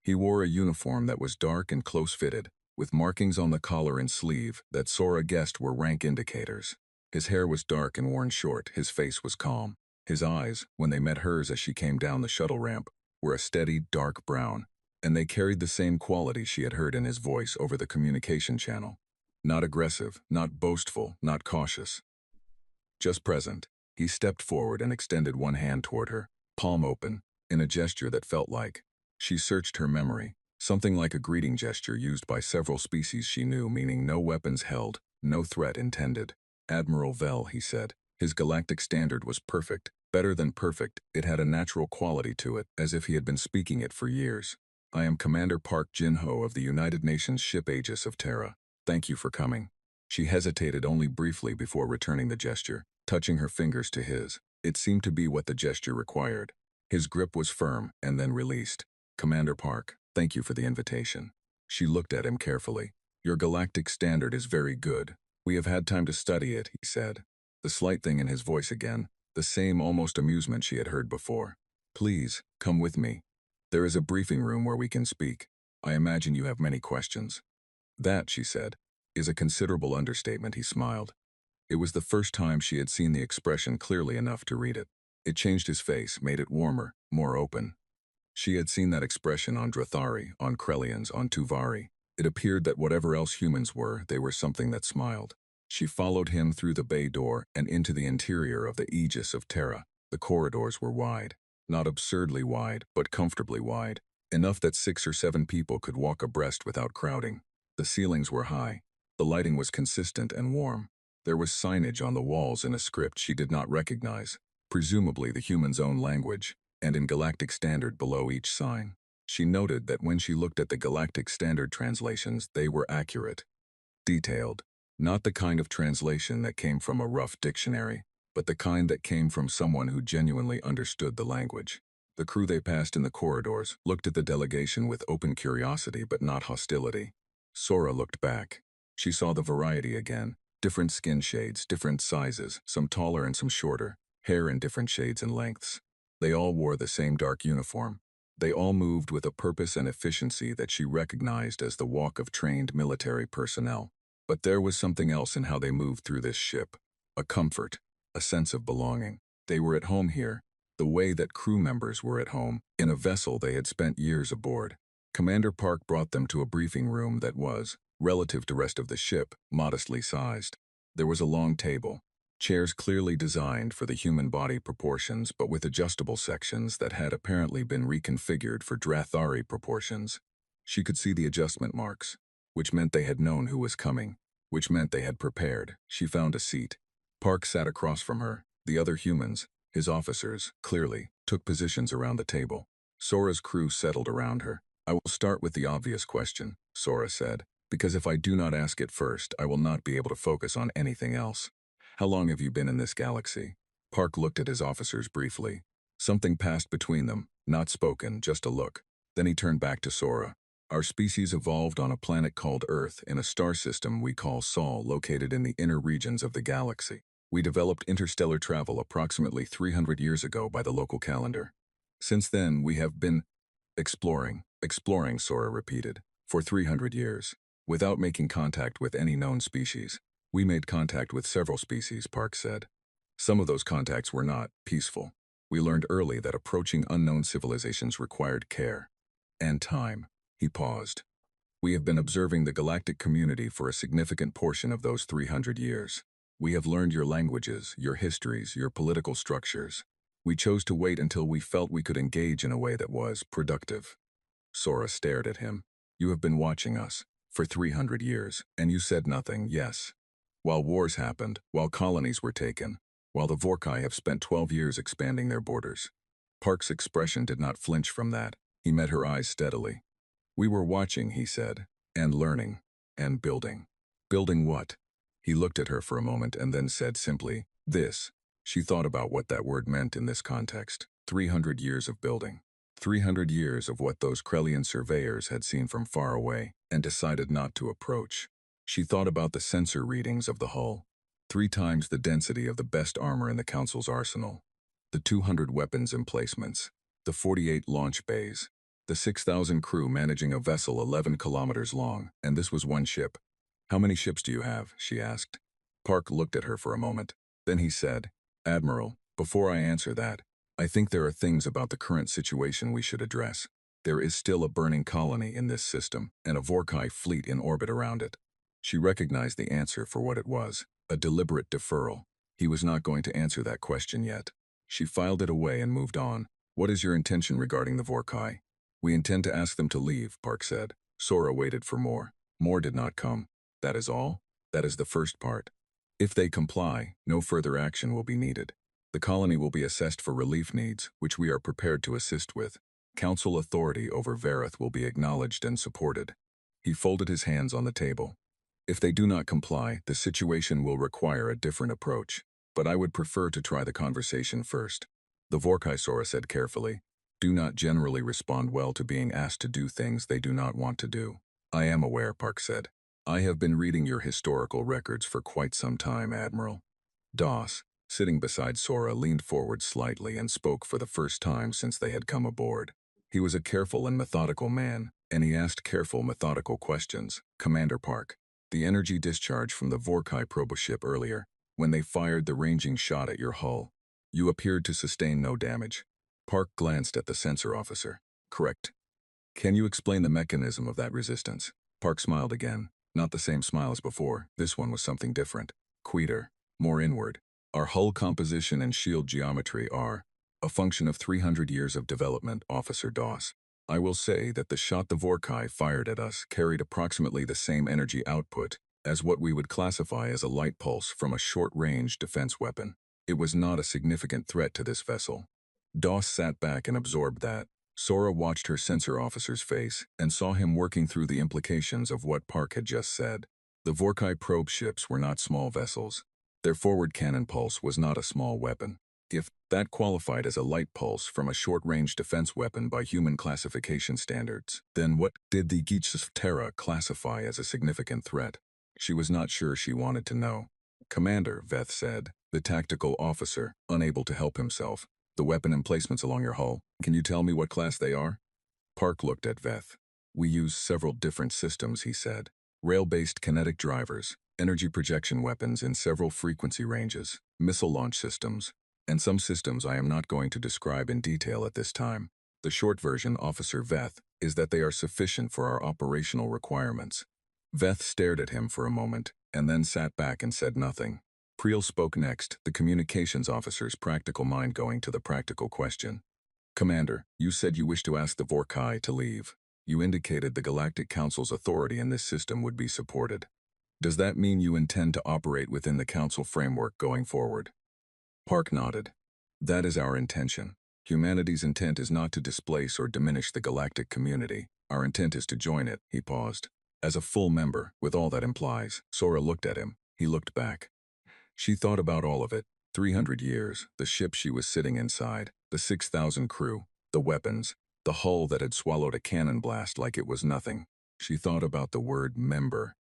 He wore a uniform that was dark and close-fitted, with markings on the collar and sleeve that Sora guessed were rank indicators. His hair was dark and worn short, his face was calm. His eyes, when they met hers as she came down the shuttle ramp, were a steady, dark brown, and they carried the same quality she had heard in his voice over the communication channel. Not aggressive, not boastful, not cautious. Just present. He stepped forward and extended one hand toward her, palm open, in a gesture that felt like. She searched her memory. Something like a greeting gesture used by several species she knew, meaning no weapons held, no threat intended. Admiral Vel, he said. His galactic standard was perfect, better than perfect. It had a natural quality to it, as if he had been speaking it for years. I am Commander Park Jin-ho of the United Nations ship Aegis of Terra. Thank you for coming. She hesitated only briefly before returning the gesture, touching her fingers to his. It seemed to be what the gesture required. His grip was firm and then released. Commander Park, thank you for the invitation. She looked at him carefully. Your galactic standard is very good. We have had time to study it, he said. The slight thing in his voice again, the same almost amusement she had heard before. Please, come with me. There is a briefing room where we can speak. I imagine you have many questions. That, she said, is a considerable understatement, he smiled. It was the first time she had seen the expression clearly enough to read it. It changed his face, made it warmer, more open. She had seen that expression on Drathari, on Krellians, on Tuvari. It appeared that whatever else humans were, they were something that smiled. She followed him through the bay door and into the interior of the Aegis of Terra. The corridors were wide. Not absurdly wide, but comfortably wide. Enough that 6 or 7 people could walk abreast without crowding. The ceilings were high. The lighting was consistent and warm. There was signage on the walls in a script she did not recognize, presumably the human's own language, and in Galactic Standard below each sign. She noted that when she looked at the Galactic Standard translations, they were accurate, detailed, not the kind of translation that came from a rough dictionary, but the kind that came from someone who genuinely understood the language. The crew they passed in the corridors looked at the delegation with open curiosity but not hostility. Sora looked back. She saw the variety again, different skin shades, different sizes, some taller and some shorter, hair in different shades and lengths. They all wore the same dark uniform. They all moved with a purpose and efficiency that she recognized as the walk of trained military personnel. But there was something else in how they moved through this ship. A comfort, a sense of belonging. They were at home here, the way that crew members were at home, in a vessel they had spent years aboard. Commander Park brought them to a briefing room that was, relative to rest of the ship, modestly sized. There was a long table, chairs clearly designed for the human body proportions but with adjustable sections that had apparently been reconfigured for Drathari proportions. She could see the adjustment marks, which meant they had known who was coming, which meant they had prepared. She found a seat. Park sat across from her. The other humans, his officers, clearly, took positions around the table. Sora's crew settled around her. "I will start with the obvious question," Sora said, "because if I do not ask it first, I will not be able to focus on anything else. How long have you been in this galaxy?" Park looked at his officers briefly. Something passed between them, not spoken, just a look. Then he turned back to Sora. "Our species evolved on a planet called Earth in a star system we call Sol, located in the inner regions of the galaxy. We developed interstellar travel approximately 300 years ago by the local calendar. Since then, we have been exploring, Sora repeated, for 300 years, without making contact with any known species. We made contact with several species," Park said. "Some of those contacts were not peaceful. We learned early that approaching unknown civilizations required care. And time." He paused. "We have been observing the galactic community for a significant portion of those 300 years. We have learned your languages, your histories, your political structures. We chose to wait until we felt we could engage in a way that was productive." Sora stared at him. "You have been watching us for 300 years, and you said nothing, yes. While wars happened, while colonies were taken, while the Vorkai have spent 12 years expanding their borders." Park's expression did not flinch from that. He met her eyes steadily. "We were watching," he said, "and learning, and building." "Building what?" He looked at her for a moment and then said simply, "This." She thought about what that word meant in this context. 300 years of building. 300 years of what those Krellian surveyors had seen from far away and decided not to approach. She thought about the sensor readings of the hull. 3 times the density of the best armor in the Council's arsenal. The 200 weapons emplacements. The 48 launch bays. The 6,000 crew managing a vessel 11 kilometers long, and this was one ship. "How many ships do you have?" she asked. Park looked at her for a moment. Then he said, "Admiral, before I answer that, I think there are things about the current situation we should address. There is still a burning colony in this system, and a Vorkai fleet in orbit around it." She recognized the answer for what it was, a deliberate deferral. He was not going to answer that question yet. She filed it away and moved on. "What is your intention regarding the Vorkai?" "We intend to ask them to leave," Park said. Sora waited for more. More did not come. "That is all?" "That is the first part. If they comply, no further action will be needed. The colony will be assessed for relief needs, which we are prepared to assist with. Council authority over Vareth will be acknowledged and supported." He folded his hands on the table. "If they do not comply, the situation will require a different approach. But I would prefer to try the conversation first." The Vorkai, Sora said carefully, do not generally respond well to being asked to do things they do not want to do. "I am aware," Park said. "I have been reading your historical records for quite some time, Admiral." Doss, sitting beside Sora, leaned forward slightly and spoke for the first time since they had come aboard. He was a careful and methodical man, and he asked careful, methodical questions. "Commander Park, the energy discharge from the Vorkai probe ship earlier, when they fired the ranging shot at your hull, you appeared to sustain no damage." Park glanced at the sensor officer. "Correct. Can you explain the mechanism of that resistance?" Park smiled again. Not the same smile as before. This one was something different. Quieter. More inward. "Our hull composition and shield geometry are a function of 300 years of development, Officer Doss. I will say that the shot the Vorkai fired at us carried approximately the same energy output as what we would classify as a light pulse from a short-range defense weapon. It was not a significant threat to this vessel." Doss sat back and absorbed that. Sora watched her sensor officer's face and saw him working through the implications of what Park had just said. The Vorkai probe ships were not small vessels. Their forward cannon pulse was not a small weapon. If that qualified as a light pulse from a short-range defense weapon by human classification standards, then what did the Geechs Terra classify as a significant threat? She was not sure she wanted to know. "Commander," Veth said, the tactical officer, unable to help himself. "The weapon emplacements along your hull, can you tell me what class they are?" Park looked at Veth. "We use several different systems," he said. "Rail-based kinetic drivers, energy projection weapons in several frequency ranges, missile launch systems, and some systems I am not going to describe in detail at this time." The short version, Officer Veth, is that they are sufficient for our operational requirements. Veth stared at him for a moment, and then sat back and said nothing. Priel spoke next, the communications officer's practical mind going to the practical question. Commander, you said you wish to ask the Vorkai to leave. You indicated the Galactic Council's authority in this system would be supported. Does that mean you intend to operate within the Council framework going forward? Park nodded. That is our intention. Humanity's intent is not to displace or diminish the galactic community. Our intent is to join it, he paused. As a full member, with all that implies. Sora looked at him. He looked back. She thought about all of it. 300 years, the ship she was sitting inside, the 6,000 crew, the weapons, the hull that had swallowed a cannon blast like it was nothing. She thought about the word member.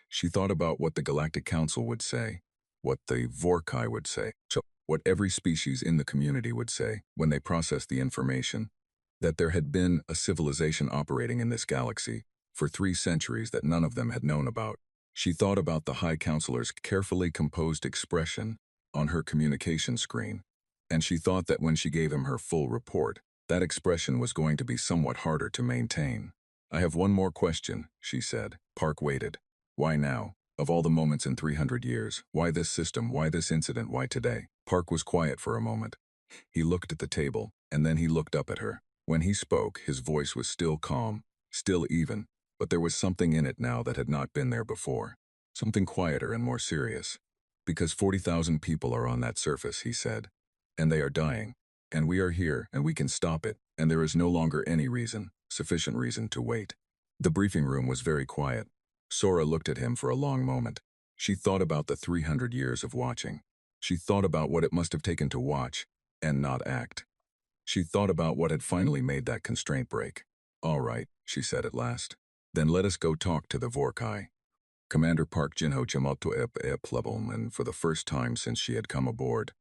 She thought about what the Galactic Council would say, what the Vorkai would say, so what every species in the community would say when they processed the information, that there had been a civilization operating in this galaxy for 3 centuries that none of them had known about. She thought about the High Counselor's carefully composed expression on her communication screen, and she thought that when she gave him her full report, that expression was going to be somewhat harder to maintain. I have one more question, she said. Park waited. Why now? Of all the moments in 300 years, why this system, why this incident, why today? Park was quiet for a moment. He looked at the table, and then he looked up at her. When he spoke, his voice was still calm, still even, but there was something in it now that had not been there before. Something quieter and more serious. Because 40,000 people are on that surface, he said. And they are dying. And we are here, and we can stop it, and there is no longer any reason, sufficient reason, to wait. The briefing room was very quiet. Sora looked at him for a long moment. She thought about the 300 years of watching. She thought about what it must have taken to watch, and not act. She thought about what had finally made that constraint break. All right, she said at last. Then let us go talk to the Vorkai. Commander Park Jinho Chimalto Plebum, and for the first time since she had come aboard.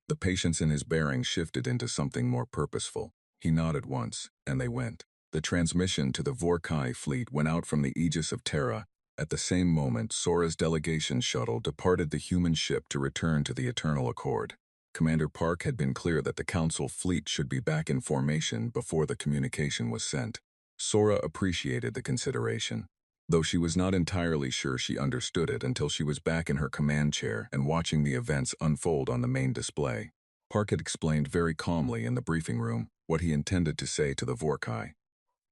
The patience in his bearing shifted into something more purposeful. He nodded once, and they went. The transmission to the Vorkai fleet went out from the Aegis of Terra. At the same moment, Sora's delegation shuttle departed the human ship to return to the Eternal Accord. Commander Park had been clear that the Council fleet should be back in formation before the communication was sent. Sora appreciated the consideration, though she was not entirely sure she understood it until she was back in her command chair and watching the events unfold on the main display. Park had explained very calmly in the briefing room what he intended to say to the Vorkai.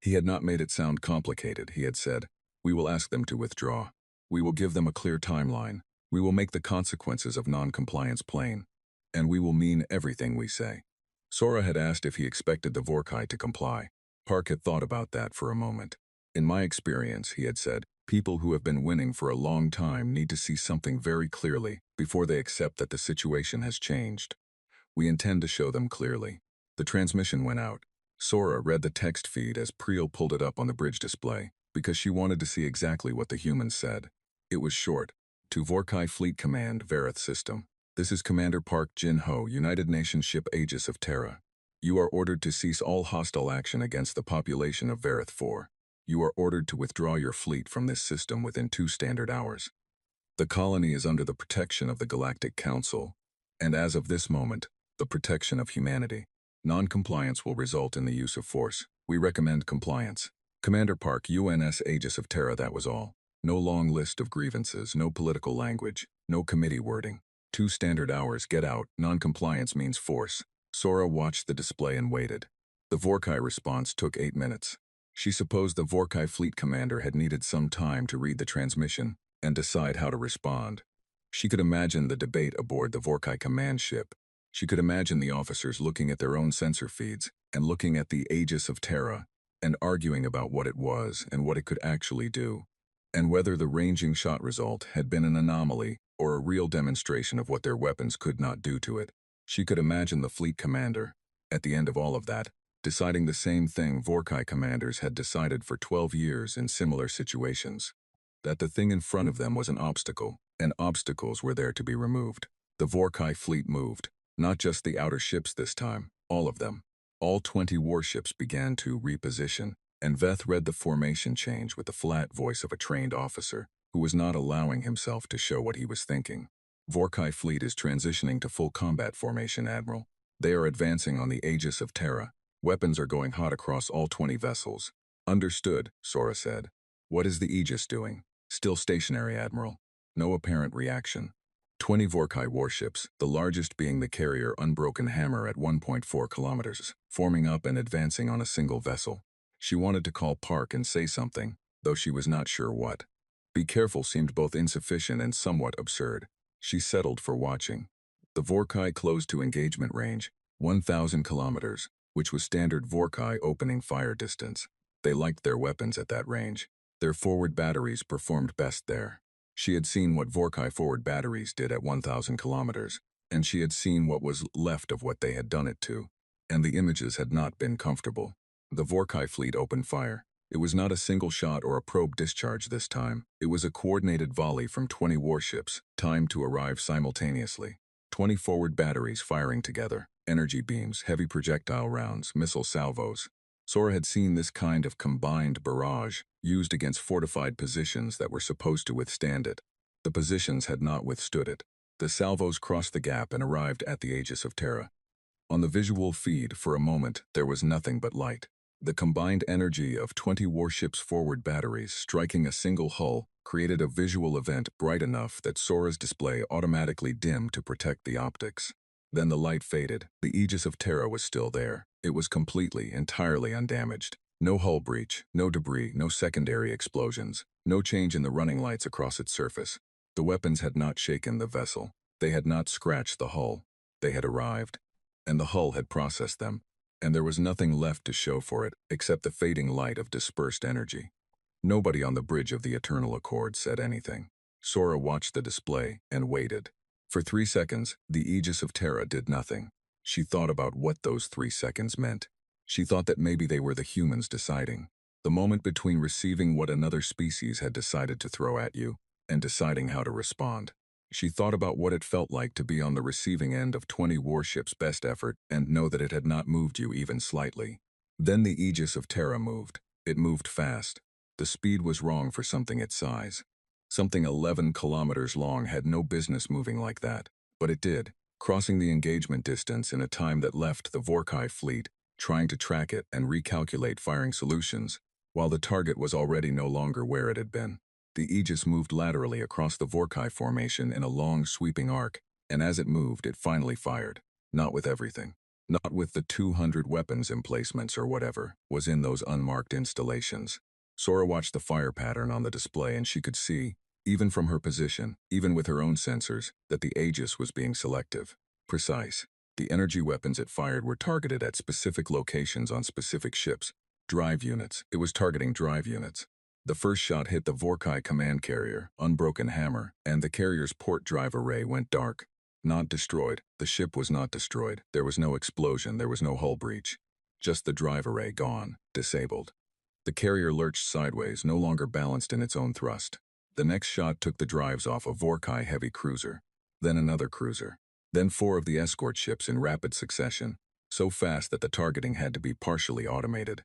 He had not made it sound complicated, he had said. We will ask them to withdraw. We will give them a clear timeline. We will make the consequences of non-compliance plain. And we will mean everything we say. Sora had asked if he expected the Vorkai to comply. Park had thought about that for a moment. In my experience, he had said, people who have been winning for a long time need to see something very clearly before they accept that the situation has changed. We intend to show them clearly. The transmission went out. Sora read the text feed as Priel pulled it up on the bridge display, because she wanted to see exactly what the humans said. It was short. To Vorkai Fleet Command, Vareth System. This is Commander Park Jin-ho, United Nations Ship Aegis of Terra. You are ordered to cease all hostile action against the population of Vareth 4. You are ordered to withdraw your fleet from this system within 2 standard hours. The colony is under the protection of the Galactic Council, and as of this moment, the protection of humanity. Non-compliance will result in the use of force. We recommend compliance. Commander Park, UNS Aegis of Terra, that was all. No long list of grievances, no political language, no committee wording. 2 standard hours, get out. Non-compliance means force. Sora watched the display and waited. The Vorkai response took 8 minutes. She supposed the Vorkai fleet commander had needed some time to read the transmission and decide how to respond. She could imagine the debate aboard the Vorkai command ship. She could imagine the officers looking at their own sensor feeds and looking at the Aegis of Terra and arguing about what it was and what it could actually do, and whether the ranging shot result had been an anomaly or a real demonstration of what their weapons could not do to it. She could imagine the fleet commander, at the end of all of that, deciding the same thing Vorkai commanders had decided for 12 years in similar situations. That the thing in front of them was an obstacle, and obstacles were there to be removed. The Vorkai fleet moved, not just the outer ships this time, all of them. All 20 warships began to reposition, and Veth read the formation change with the flat voice of a trained officer who was not allowing himself to show what he was thinking. Vorkai fleet is transitioning to full combat formation, Admiral. They are advancing on the Aegis of Terra. Weapons are going hot across all 20 vessels. Understood, Sora said. What is the Aegis doing? Still stationary, Admiral. No apparent reaction. 20 Vorkai warships, the largest being the carrier Unbroken Hammer at 1.4 kilometers, forming up and advancing on a single vessel. She wanted to call Park and say something, though she was not sure what. Be careful seemed both insufficient and somewhat absurd. She settled for watching. The Vorkai closed to engagement range, 1,000 kilometers, which was standard Vorkai opening fire distance. They liked their weapons at that range. Their forward batteries performed best there. She had seen what Vorkai forward batteries did at 1,000 kilometers, and she had seen what was left of what they had done it to, and the images had not been comfortable. The Vorkai fleet opened fire. It was not a single shot or a probe discharge this time. It was a coordinated volley from 20 warships, timed to arrive simultaneously. 20 forward batteries firing together, energy beams, heavy projectile rounds, missile salvos. Sora had seen this kind of combined barrage used against fortified positions that were supposed to withstand it. The positions had not withstood it. The salvos crossed the gap and arrived at the Aegis of Terra. On the visual feed, for a moment, there was nothing but light. The combined energy of 20 warships' forward batteries striking a single hull created a visual event bright enough that Sora's display automatically dimmed to protect the optics. Then the light faded. The Aegis of Terra was still there. It was completely, entirely undamaged. No hull breach, no debris, no secondary explosions, no change in the running lights across its surface. The weapons had not shaken the vessel. They had not scratched the hull. They had arrived, and the hull had processed them, and there was nothing left to show for it except the fading light of dispersed energy. Nobody on the bridge of the Eternal Accord said anything. Sora watched the display and waited. For 3 seconds, the Aegis of Terra did nothing. She thought about what those 3 seconds meant. She thought that maybe they were the humans deciding. The moment between receiving what another species had decided to throw at you and deciding how to respond. She thought about what it felt like to be on the receiving end of 20 warships' best effort and know that it had not moved you even slightly. Then the Aegis of Terra moved. It moved fast. The speed was wrong for something its size. Something 11 kilometers long had no business moving like that, but it did, crossing the engagement distance in a time that left the Vorkai fleet trying to track it and recalculate firing solutions, while the target was already no longer where it had been. The Aegis moved laterally across the Vorkai formation in a long, sweeping arc, and as it moved, it finally fired. Not with everything. Not with the 200 weapons emplacements or whatever was in those unmarked installations. Sora watched the fire pattern on the display and she could see, even from her position, even with her own sensors, that the Aegis was being selective, precise. The energy weapons it fired were targeted at specific locations on specific ships. Drive units. It was targeting drive units. The first shot hit the Vorkai command carrier, Unbroken Hammer, and the carrier's port drive array went dark. Not destroyed. The ship was not destroyed. There was no explosion. There was no hull breach. Just the drive array gone, disabled. The carrier lurched sideways, no longer balanced in its own thrust. The next shot took the drives off a Vorkai heavy cruiser. Then another cruiser. Then 4 of the escort ships in rapid succession, so fast that the targeting had to be partially automated.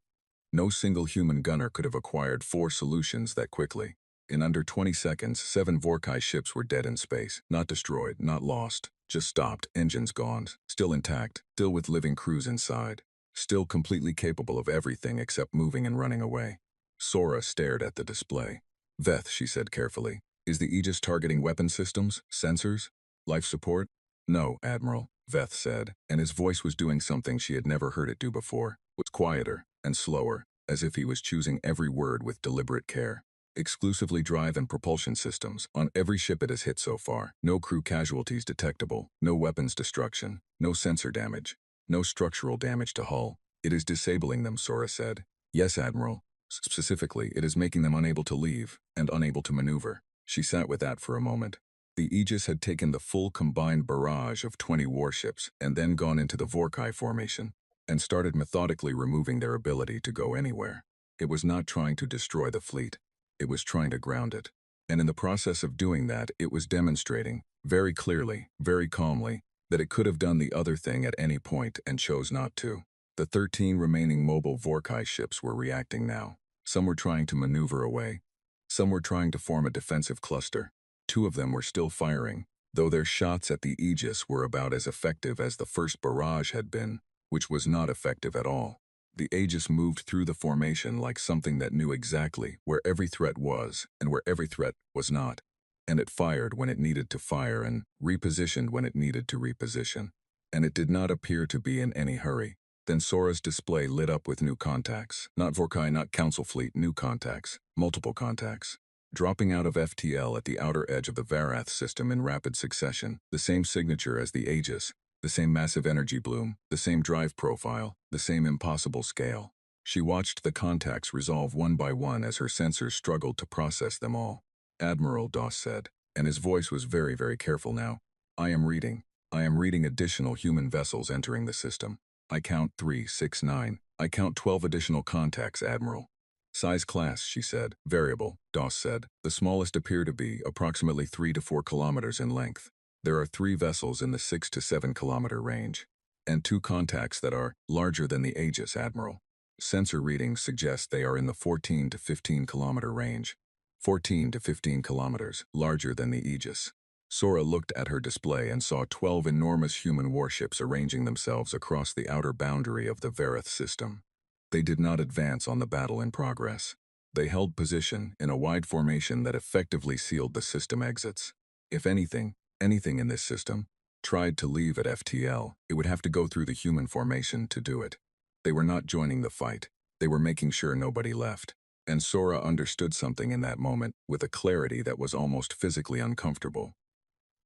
No single human gunner could have acquired 4 solutions that quickly. In under 20 seconds, 7 Vorkai ships were dead in space, not destroyed, not lost, just stopped, engines gone, still intact, still with living crews inside, still completely capable of everything except moving and running away. Sora stared at the display. Veth, she said carefully, is the Aegis targeting weapon systems, sensors, life support? No, Admiral, Veth said, and his voice was doing something she had never heard it do before. It was quieter and slower, as if he was choosing every word with deliberate care. Exclusively drive and propulsion systems on every ship it has hit so far. No crew casualties detectable, no weapons destruction, no sensor damage, no structural damage to hull. It is disabling them, Sora said. Yes, Admiral. Specifically, it is making them unable to leave and unable to maneuver. She sat with that for a moment. The Aegis had taken the full combined barrage of 20 warships and then gone into the Vorkai formation and started methodically removing their ability to go anywhere. It was not trying to destroy the fleet. It was trying to ground it. And in the process of doing that, it was demonstrating, very clearly, very calmly, that it could have done the other thing at any point and chose not to. The 13 remaining mobile Vorkai ships were reacting now. Some were trying to maneuver away. Some were trying to form a defensive cluster. 2 of them were still firing, though their shots at the Aegis were about as effective as the first barrage had been, which was not effective at all. The Aegis moved through the formation like something that knew exactly where every threat was and where every threat was not, and it fired when it needed to fire and repositioned when it needed to reposition. And it did not appear to be in any hurry. Then Sora's display lit up with new contacts. Not Vorkai, not Council Fleet, new contacts. Multiple contacts. Dropping out of FTL at the outer edge of the Varath system in rapid succession, the same signature as the Aegis, the same massive energy bloom, the same drive profile, the same impossible scale. She watched the contacts resolve one by one as her sensors struggled to process them all. Admiral Doss said, and his voice was very, very careful now. I am reading additional human vessels entering the system. I count 3, 6, 9. I count 12 additional contacts, Admiral. Size class, she said. Variable, Doss said. The smallest appear to be approximately 3 to 4 kilometers in length. There are 3 vessels in the 6 to 7 kilometer range. And 2 contacts that are larger than the Aegis, Admiral. Sensor readings suggest they are in the 14 to 15 kilometer range. 14 to 15 kilometers, larger than the Aegis. Sora looked at her display and saw 12 enormous human warships arranging themselves across the outer boundary of the Varath system. They did not advance on the battle in progress. They held position in a wide formation that effectively sealed the system exits. If anything in this system, tried to leave at FTL, it would have to go through the human formation to do it. They were not joining the fight. They were making sure nobody left. And Sora understood something in that moment with a clarity that was almost physically uncomfortable.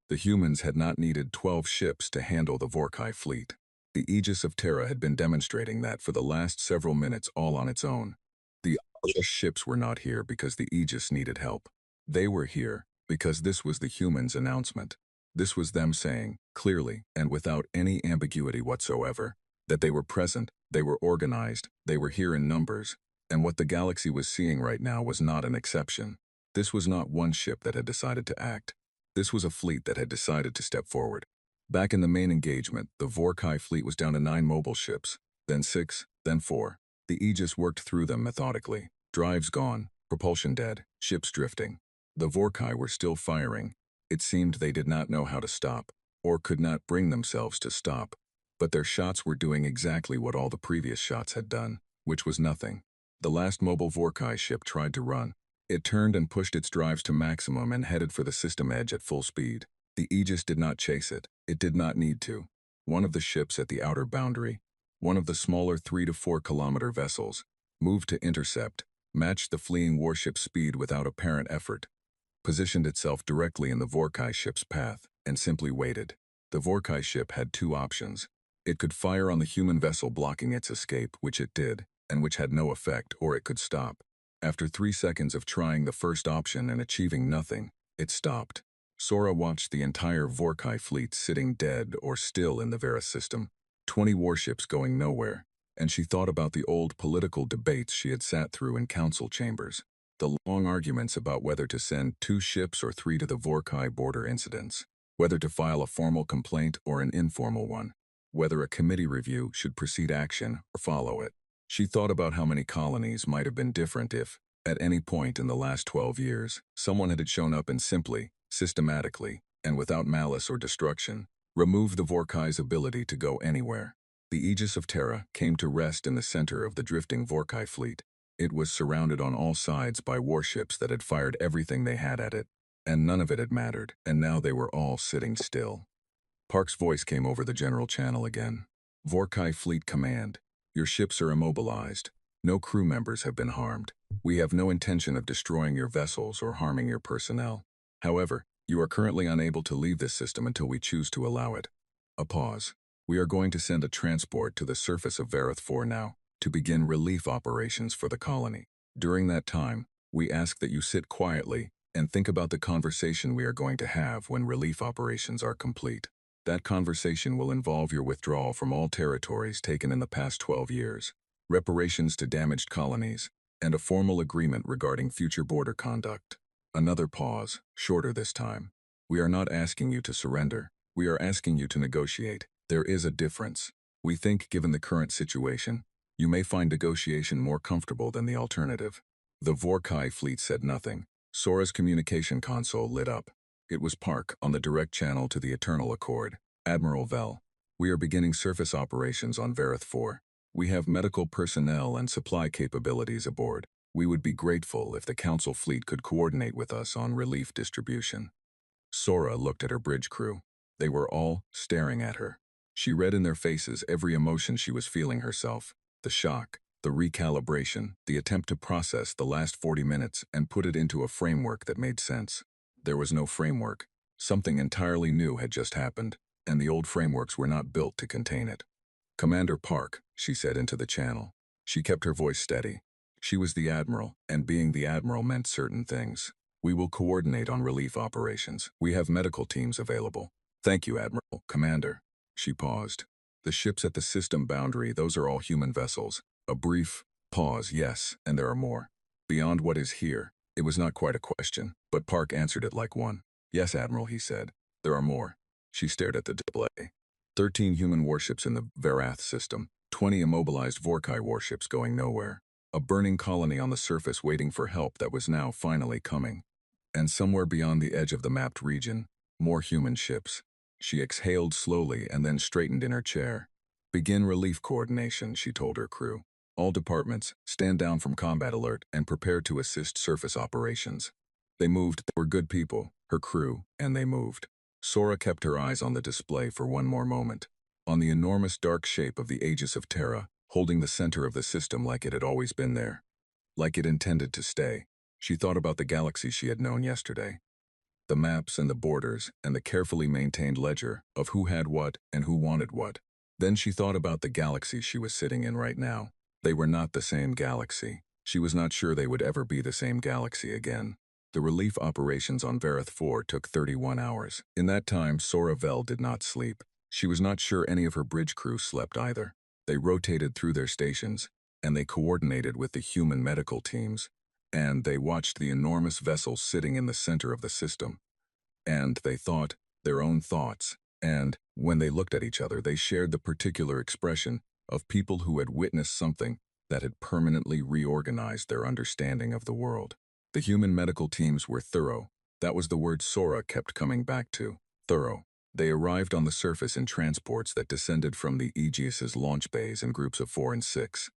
The humans had not needed 12 ships to handle the Vorkai fleet. The Aegis of Terra had been demonstrating that for the last several minutes all on its own. The other ships were not here because the Aegis needed help. They were here because this was the humans' announcement. This was them saying, clearly and without any ambiguity whatsoever, that they were present, they were organized, they were here in numbers, and what the galaxy was seeing right now was not an exception. This was not one ship that had decided to act. This was a fleet that had decided to step forward. Back in the main engagement, the Vorkai fleet was down to 9 mobile ships, then 6, then 4. The Aegis worked through them methodically. Drives gone, propulsion dead, ships drifting. The Vorkai were still firing. It seemed they did not know how to stop, or could not bring themselves to stop. But their shots were doing exactly what all the previous shots had done, which was nothing. The last mobile Vorkai ship tried to run. It turned and pushed its drives to maximum and headed for the system edge at full speed. The Aegis did not chase it. It did not need to. One of the ships at the outer boundary, one of the smaller 3 to 4 kilometer vessels, moved to intercept, matched the fleeing warship's speed without apparent effort, positioned itself directly in the Vorkai ship's path, and simply waited. The Vorkai ship had 2 options. It could fire on the human vessel blocking its escape, which it did, and which had no effect, or it could stop. After 3 seconds of trying the first option and achieving nothing, it stopped. Sora watched the entire Vorkai fleet sitting dead or still in the Varath system, 20 warships going nowhere, and she thought about the old political debates she had sat through in council chambers, the long arguments about whether to send 2 ships or 3 to the Vorkai border incidents, whether to file a formal complaint or an informal one, whether a committee review should precede action or follow it. She thought about how many colonies might have been different if, at any point in the last 12 years, someone had shown up and simply, systematically, and without malice or destruction, removed the Vorkai's ability to go anywhere. The Aegis of Terra came to rest in the center of the drifting Vorkai fleet. It was surrounded on all sides by warships that had fired everything they had at it, and none of it had mattered, and now they were all sitting still. Park's voice came over the general channel again. Vorkai Fleet Command. Your ships are immobilized. No crew members have been harmed. We have no intention of destroying your vessels or harming your personnel. However, you are currently unable to leave this system until we choose to allow it. A pause. We are going to send a transport to the surface of Varath 4 now, to begin relief operations for the colony. During that time, we ask that you sit quietly and think about the conversation we are going to have when relief operations are complete. That conversation will involve your withdrawal from all territories taken in the past 12 years, reparations to damaged colonies, and a formal agreement regarding future border conduct. Another pause, shorter this time. We are not asking you to surrender. We are asking you to negotiate. There is a difference. We think, given the current situation, you may find negotiation more comfortable than the alternative. The Vorkai fleet said nothing. Sora's communication console lit up. It was Park on the direct channel to the Eternal Accord. Admiral Vel, we are beginning surface operations on Varath 4. We have medical personnel and supply capabilities aboard. We would be grateful if the Council fleet could coordinate with us on relief distribution. Sora looked at her bridge crew. They were all staring at her. She read in their faces every emotion she was feeling herself. The shock, the recalibration, the attempt to process the last 40 minutes and put it into a framework that made sense. There was no framework. Something entirely new had just happened, and the old frameworks were not built to contain it. "Commander Park," she said into the channel. She kept her voice steady. She was the Admiral, and being the Admiral meant certain things. "We will coordinate on relief operations. We have medical teams available." "Thank you, Admiral." "Commander." She paused. "The ships at the system boundary, those are all human vessels." A brief pause. "Yes, and there are more. Beyond what is here." It was not quite a question, but Park answered it like one. "Yes, Admiral," he said. "There are more." She stared at the display. 13 human warships in the Varath system, 20 immobilized Vorkai warships going nowhere, a burning colony on the surface waiting for help that was now finally coming. And somewhere beyond the edge of the mapped region, more human ships. She exhaled slowly and then straightened in her chair. "Begin relief coordination," she told her crew. "All departments, stand down from combat alert and prepare to assist surface operations." They moved. They were good people, her crew, and they moved. Sora kept her eyes on the display for one more moment. On the enormous dark shape of the Aegis of Terra, holding the center of the system like it had always been there. Like it intended to stay. She thought about the galaxy she had known yesterday. The maps and the borders and the carefully maintained ledger of who had what and who wanted what. Then she thought about the galaxy she was sitting in right now. They were not the same galaxy. She was not sure they would ever be the same galaxy again. The relief operations on Vareth 4 took 31 hours. In that time, Sora Vel did not sleep. She was not sure any of her bridge crew slept either. They rotated through their stations, and they coordinated with the human medical teams, and they watched the enormous vessel sitting in the center of the system. And they thought their own thoughts, and when they looked at each other, they shared the particular expression of people who had witnessed something that had permanently reorganized their understanding of the world. The human medical teams were thorough. That was the word Sora kept coming back to. Thorough. They arrived on the surface in transports that descended from the Aegis's launch bays in groups of 4 and 6.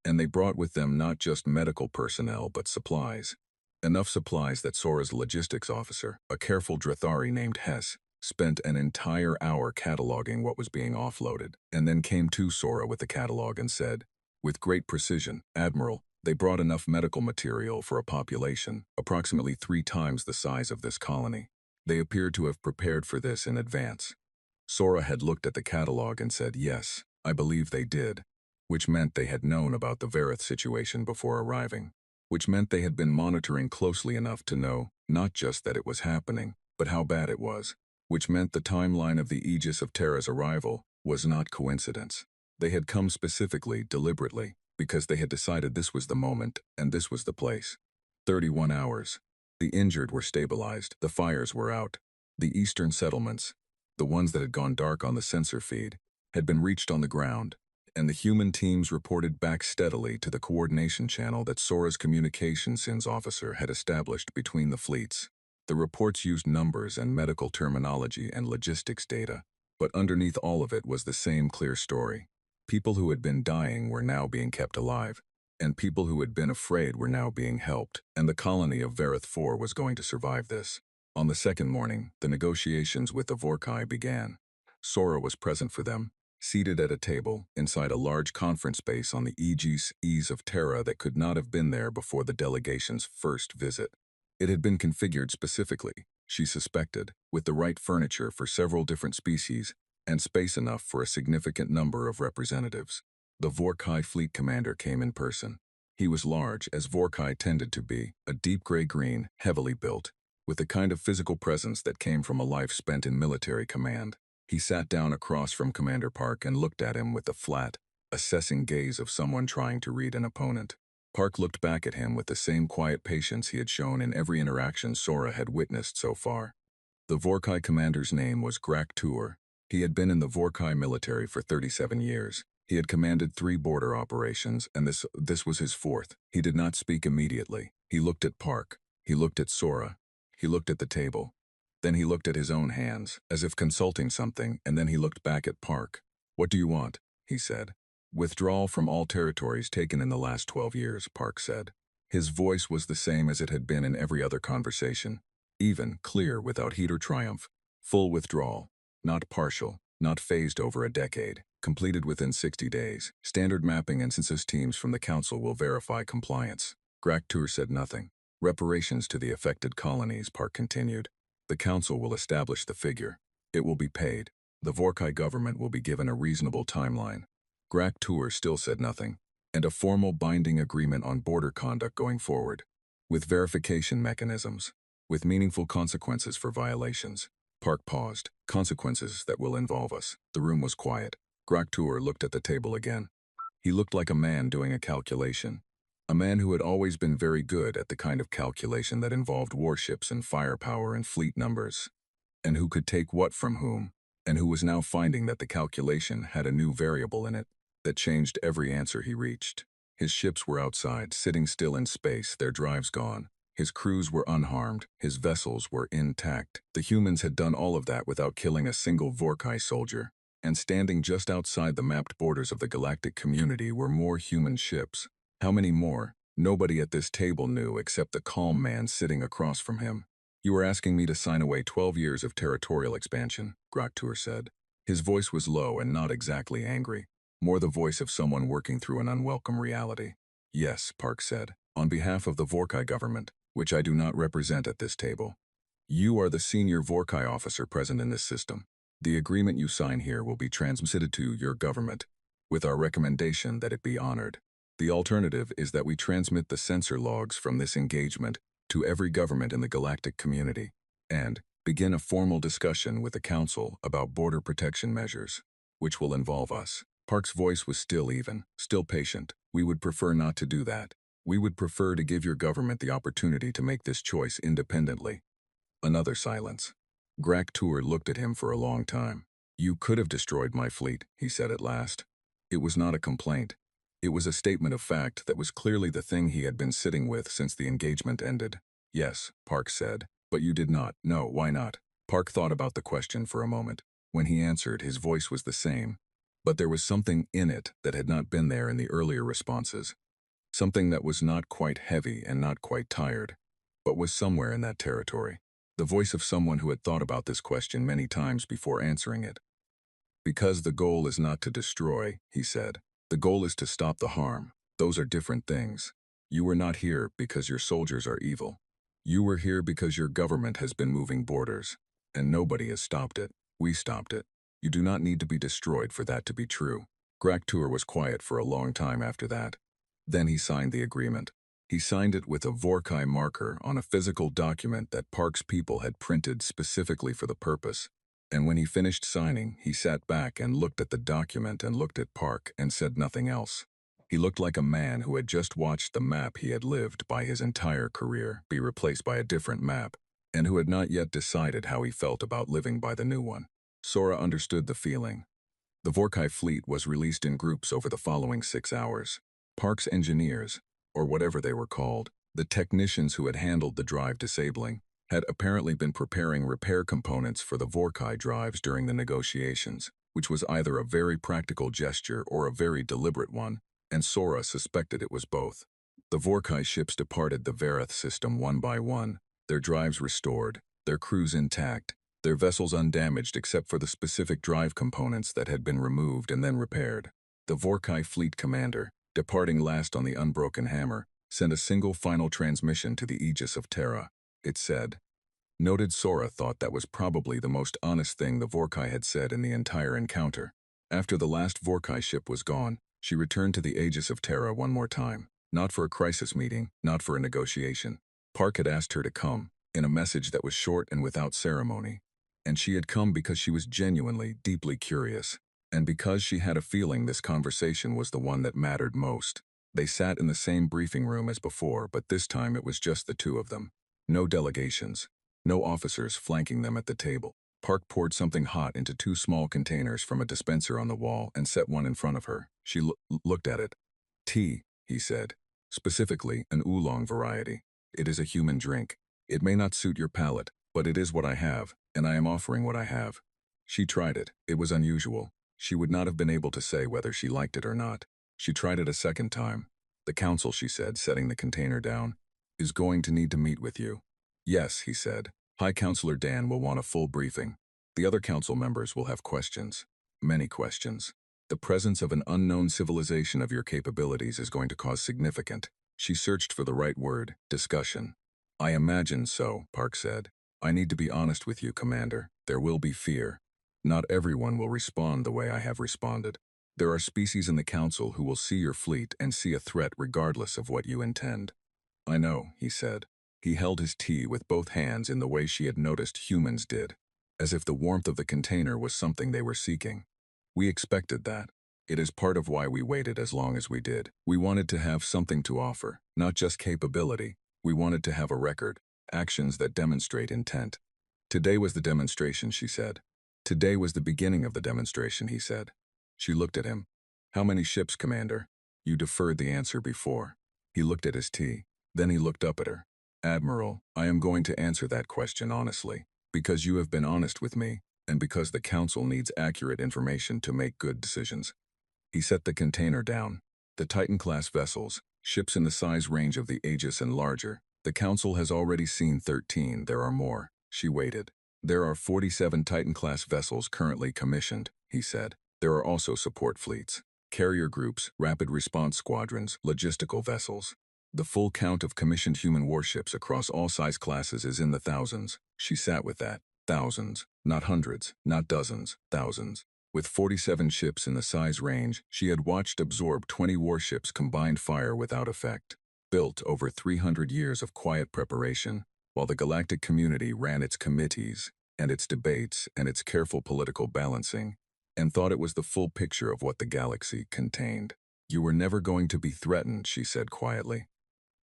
And they brought with them not just medical personnel, but supplies. Enough supplies that Sora's logistics officer, a careful Drathari named Hess, spent an entire hour cataloging what was being offloaded, and then came to Sora with the catalog and said, with great precision, "Admiral, they brought enough medical material for a population approximately 3 times the size of this colony. They appeared to have prepared for this in advance." Sora had looked at the catalog and said, "Yes, I believe they did," which meant they had known about the Vareth situation before arriving, which meant they had been monitoring closely enough to know not just that it was happening, but how bad it was, which meant the timeline of the Aegis of Terra's arrival was not coincidence. They had come specifically, deliberately, because they had decided this was the moment and this was the place. 31 hours. The injured were stabilized, the fires were out. The eastern settlements, the ones that had gone dark on the sensor feed, had been reached on the ground, and the human teams reported back steadily to the coordination channel that Sora's communications officer had established between the fleets. The reports used numbers and medical terminology and logistics data, but underneath all of it was the same clear story. People who had been dying were now being kept alive, and people who had been afraid were now being helped, and the colony of Vareth 4 was going to survive this. On the second morning, the negotiations with the Vorkai began. Sora was present for them, seated at a table inside a large conference space on the Aegis of Terra that could not have been there before the delegation's first visit. It had been configured specifically, she suspected, with the right furniture for several different species and space enough for a significant number of representatives. The Vorkai fleet commander came in person. He was large, as Vorkai tended to be, a deep gray-green, heavily built, with the kind of physical presence that came from a life spent in military command. He sat down across from Commander Park and looked at him with the flat, assessing gaze of someone trying to read an opponent. Park looked back at him with the same quiet patience he had shown in every interaction Sora had witnessed so far. The Vorkai commander's name was Grak Tur. He had been in the Vorkai military for 37 years. He had commanded 3 border operations, and this was his 4th. He did not speak immediately. He looked at Park. He looked at Sora. He looked at the table. Then he looked at his own hands, as if consulting something, and then he looked back at Park. "What do you want?" he said. Withdrawal from all territories taken in the last 12 years, Park said. His voice was the same as it had been in every other conversation. Even, clear, without heat or triumph. Full withdrawal. Not partial, not phased over a decade. Completed within 60 days. Standard mapping and census teams from the council will verify compliance. Graktur said nothing. Reparations to the affected colonies, Park continued. The council will establish the figure. It will be paid. The Vorkai government will be given a reasonable timeline. Graktur still said nothing. And a formal binding agreement on border conduct going forward. With verification mechanisms. With meaningful consequences for violations. Park paused. Consequences that will involve us. The room was quiet. Graktur looked at the table again. He looked like a man doing a calculation. A man who had always been very good at the kind of calculation that involved warships and firepower and fleet numbers. And who could take what from whom, and who was now finding that the calculation had a new variable in it that changed every answer he reached. His ships were outside, sitting still in space, their drives gone. His crews were unharmed, his vessels were intact. The humans had done all of that without killing a single Vorkai soldier. And standing just outside the mapped borders of the galactic community were more human ships. How many more? Nobody at this table knew except the calm man sitting across from him. You are asking me to sign away 12 years of territorial expansion, Graktur said. His voice was low and not exactly angry, more the voice of someone working through an unwelcome reality. Yes, Park said, on behalf of the Vorkai government, which I do not represent at this table. You are the senior Vorkai officer present in this system. The agreement you sign here will be transmitted to your government, with our recommendation that it be honored. The alternative is that we transmit the sensor logs from this engagement to every government in the galactic community, and begin a formal discussion with the Council about border protection measures, which will involve us. Park's voice was still even, still patient. We would prefer not to do that. We would prefer to give your government the opportunity to make this choice independently. Another silence. Graktur looked at him for a long time. You could have destroyed my fleet, he said at last. It was not a complaint. It was a statement of fact that was clearly the thing he had been sitting with since the engagement ended. Yes, Park said, but you did not. No, why not? Park thought about the question for a moment. When he answered, his voice was the same, but there was something in it that had not been there in the earlier responses. Something that was not quite heavy and not quite tired, but was somewhere in that territory. The voice of someone who had thought about this question many times before answering it. Because the goal is not to destroy, he said. The goal is to stop the harm. Those are different things. You were not here because your soldiers are evil. You were here because your government has been moving borders, and nobody has stopped it. We stopped it. You do not need to be destroyed for that to be true. Graktur was quiet for a long time after that. Then he signed the agreement. He signed it with a Vorkai marker on a physical document that Park's people had printed specifically for the purpose. And when he finished signing, he sat back and looked at the document and looked at Park and said nothing else. He looked like a man who had just watched the map he had lived by his entire career be replaced by a different map, and who had not yet decided how he felt about living by the new one. Sora understood the feeling. The Vorkai fleet was released in groups over the following 6 hours. Park's engineers, or whatever they were called, the technicians who had handled the drive disabling, had apparently been preparing repair components for the Vorkai drives during the negotiations, which was either a very practical gesture or a very deliberate one, and Sora suspected it was both. The Vorkai ships departed the Vareth system one by one, their drives restored, their crews intact, their vessels undamaged except for the specific drive components that had been removed and then repaired. The Vorkai fleet commander, departing last on the Unbroken Hammer, sent a single final transmission to the Aegis of Terra. It said, Noted Sora thought that was probably the most honest thing the Vorkai had said in the entire encounter. After the last Vorkai ship was gone, she returned to the Aegis of Terra one more time, not for a crisis meeting, not for a negotiation. Park had asked her to come, in a message that was short and without ceremony. And she had come because she was genuinely, deeply curious, and because she had a feeling this conversation was the one that mattered most. They sat in the same briefing room as before, but this time it was just the two of them. No delegations. No officers flanking them at the table. Park poured something hot into 2 small containers from a dispenser on the wall and set one in front of her. She looked at it. Tea, he said. Specifically, an oolong variety. It is a human drink. It may not suit your palate, but it is what I have, and I am offering what I have. She tried it. It was unusual. She would not have been able to say whether she liked it or not. She tried it a second time. The council, she said, setting the container down, is going to need to meet with you. Yes, he said. High Counselor Dan will want a full briefing. The other council members will have questions. Many questions. The presence of an unknown civilization of your capabilities is going to cause significant. She searched for the right word, discussion. I imagine so, Park said. I need to be honest with you, Commander. There will be fear. Not everyone will respond the way I have responded. There are species in the Council who will see your fleet and see a threat regardless of what you intend. I know, he said. He held his tea with both hands in the way she had noticed humans did, as if the warmth of the container was something they were seeking. We expected that. It is part of why we waited as long as we did. We wanted to have something to offer, not just capability. We wanted to have a record, actions that demonstrate intent. Today was the demonstration, she said. Today was the beginning of the demonstration, he said. She looked at him. How many ships, Commander? You deferred the answer before. He looked at his tea. Then he looked up at her. Admiral, I am going to answer that question honestly, because you have been honest with me, and because the Council needs accurate information to make good decisions. He set the container down. The Titan-class vessels, ships in the size range of the Aegis and larger. The Council has already seen 13, there are more. She waited. There are 47 Titan-class vessels currently commissioned, he said. There are also support fleets, carrier groups, rapid response squadrons, logistical vessels. The full count of commissioned human warships across all size classes is in the thousands. She sat with that. Thousands. Not hundreds, not dozens, thousands. With 47 ships in the size range, she had watched absorb 20 warships combined fire without effect. Built over 300 years of quiet preparation, while the galactic community ran its committees, and its debates, and its careful political balancing, and thought it was the full picture of what the galaxy contained. You were never going to be threatened, she said quietly.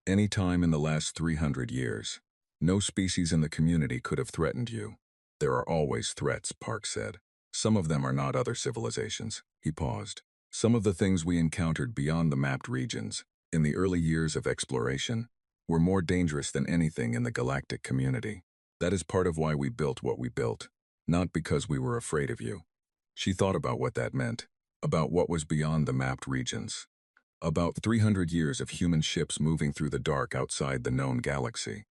Any time in the last 300 years. No species in the community could have threatened you. There are always threats, Park said. Some of them are not other civilizations. He paused. Some of the things we encountered beyond the mapped regions, in the early years of exploration, were more dangerous than anything in the galactic community. That is part of why we built what we built, not because we were afraid of you. She thought about what that meant, about what was beyond the mapped regions. About 300 years of human ships moving through the dark outside the known galaxy,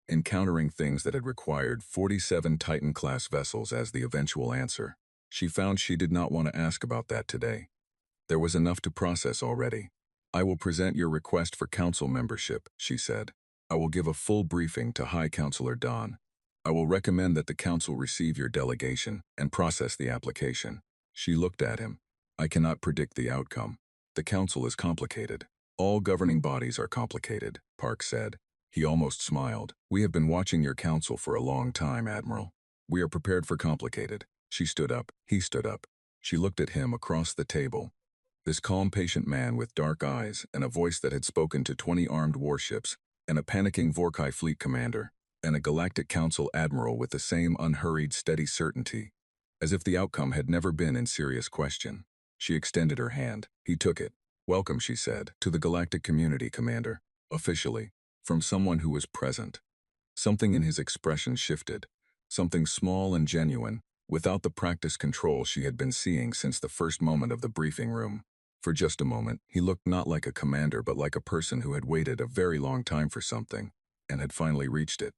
encountering things that had required 47 Titan-class vessels as the eventual answer. She found she did not want to ask about that today. There was enough to process already. I will present your request for council membership, she said. I will give a full briefing to High Counselor Dawn. I will recommend that the council receive your delegation and process the application. She looked at him. I cannot predict the outcome. The council is complicated. All governing bodies are complicated, Park said. He almost smiled. We have been watching your council for a long time, Admiral. We are prepared for complicated. She stood up. He stood up. She looked at him across the table. This calm, patient man with dark eyes and a voice that had spoken to 20 armed warships, and a panicking Vorkai fleet commander, and a Galactic Council admiral with the same unhurried, steady certainty, as if the outcome had never been in serious question. She extended her hand. He took it. Welcome, she said, to the galactic community, Commander. Officially, from someone who was present. Something in his expression shifted. Something small and genuine, without the practiced control she had been seeing since the first moment of the briefing room. For just a moment, he looked not like a commander but like a person who had waited a very long time for something, and had finally reached it.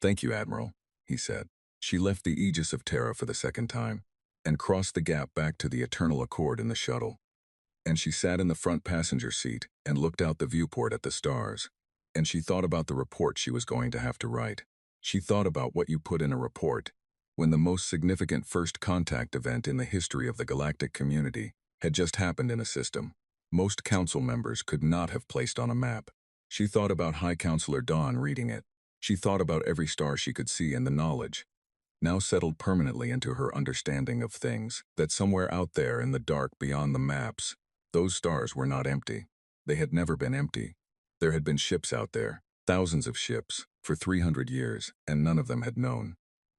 Thank you, Admiral, he said. She left the Aegis of Terra for the second time, and crossed the gap back to the Eternal Accord in the shuttle. And she sat in the front passenger seat and looked out the viewport at the stars. And she thought about the report she was going to have to write. She thought about what you put in a report, when the most significant first contact event in the history of the galactic community had just happened in a system most council members could not have placed on a map. She thought about High Counselor Dawn reading it. She thought about every star she could see and the knowledge, now settled permanently into her understanding of things, that somewhere out there in the dark beyond the maps, those stars were not empty. They had never been empty. There had been ships out there, thousands of ships, for 300 years, and none of them had known.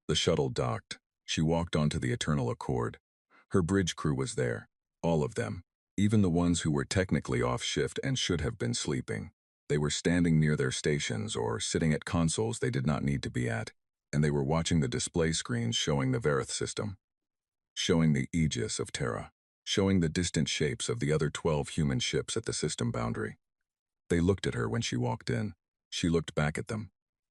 The shuttle docked. She walked onto the Eternal Accord. Her bridge crew was there, all of them, even the ones who were technically off shift and should have been sleeping. They were standing near their stations or sitting at consoles they did not need to be at, and they were watching the display screens showing the Verith system, showing the Aegis of Terra. showing the distant shapes of the other 12 human ships at the system boundary. They looked at her when she walked in. She looked back at them.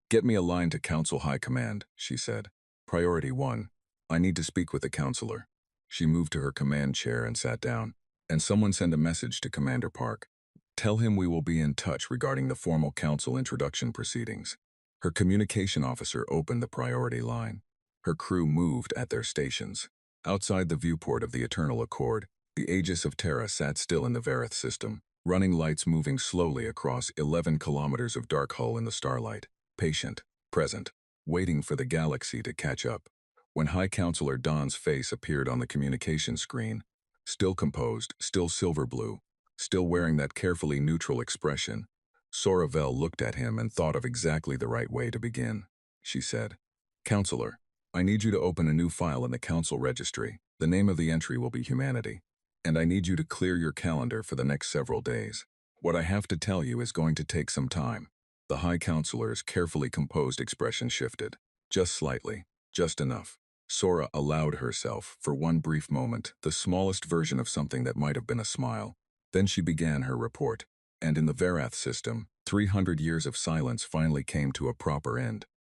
"Get me a line to Council High Command," she said. "Priority 1. I need to speak with the counselor." She moved to her command chair and sat down. "And someone send a message to Commander Park. Tell him we will be in touch regarding the formal council introduction proceedings." Her communication officer opened the priority line. Her crew moved at their stations. Outside the viewport of the Eternal Accord, the Aegis of Terra sat still in the Vareth system, running lights moving slowly across 11 kilometers of dark hull in the starlight, patient, present, waiting for the galaxy to catch up. When High Counselor Don's face appeared on the communication screen, still composed, still silver blue, still wearing that carefully neutral expression, Soravel looked at him and thought of exactly the right way to begin. She said, "Counselor, I need you to open a new file in the Council Registry. The name of the entry will be Humanity. And I need you to clear your calendar for the next several days. What I have to tell you is going to take some time." The High Counselor's carefully composed expression shifted. Just slightly. Just enough. Sora allowed herself, for one brief moment, the smallest version of something that might have been a smile. Then she began her report. And in the Varath system, 300 years of silence finally came to a proper end.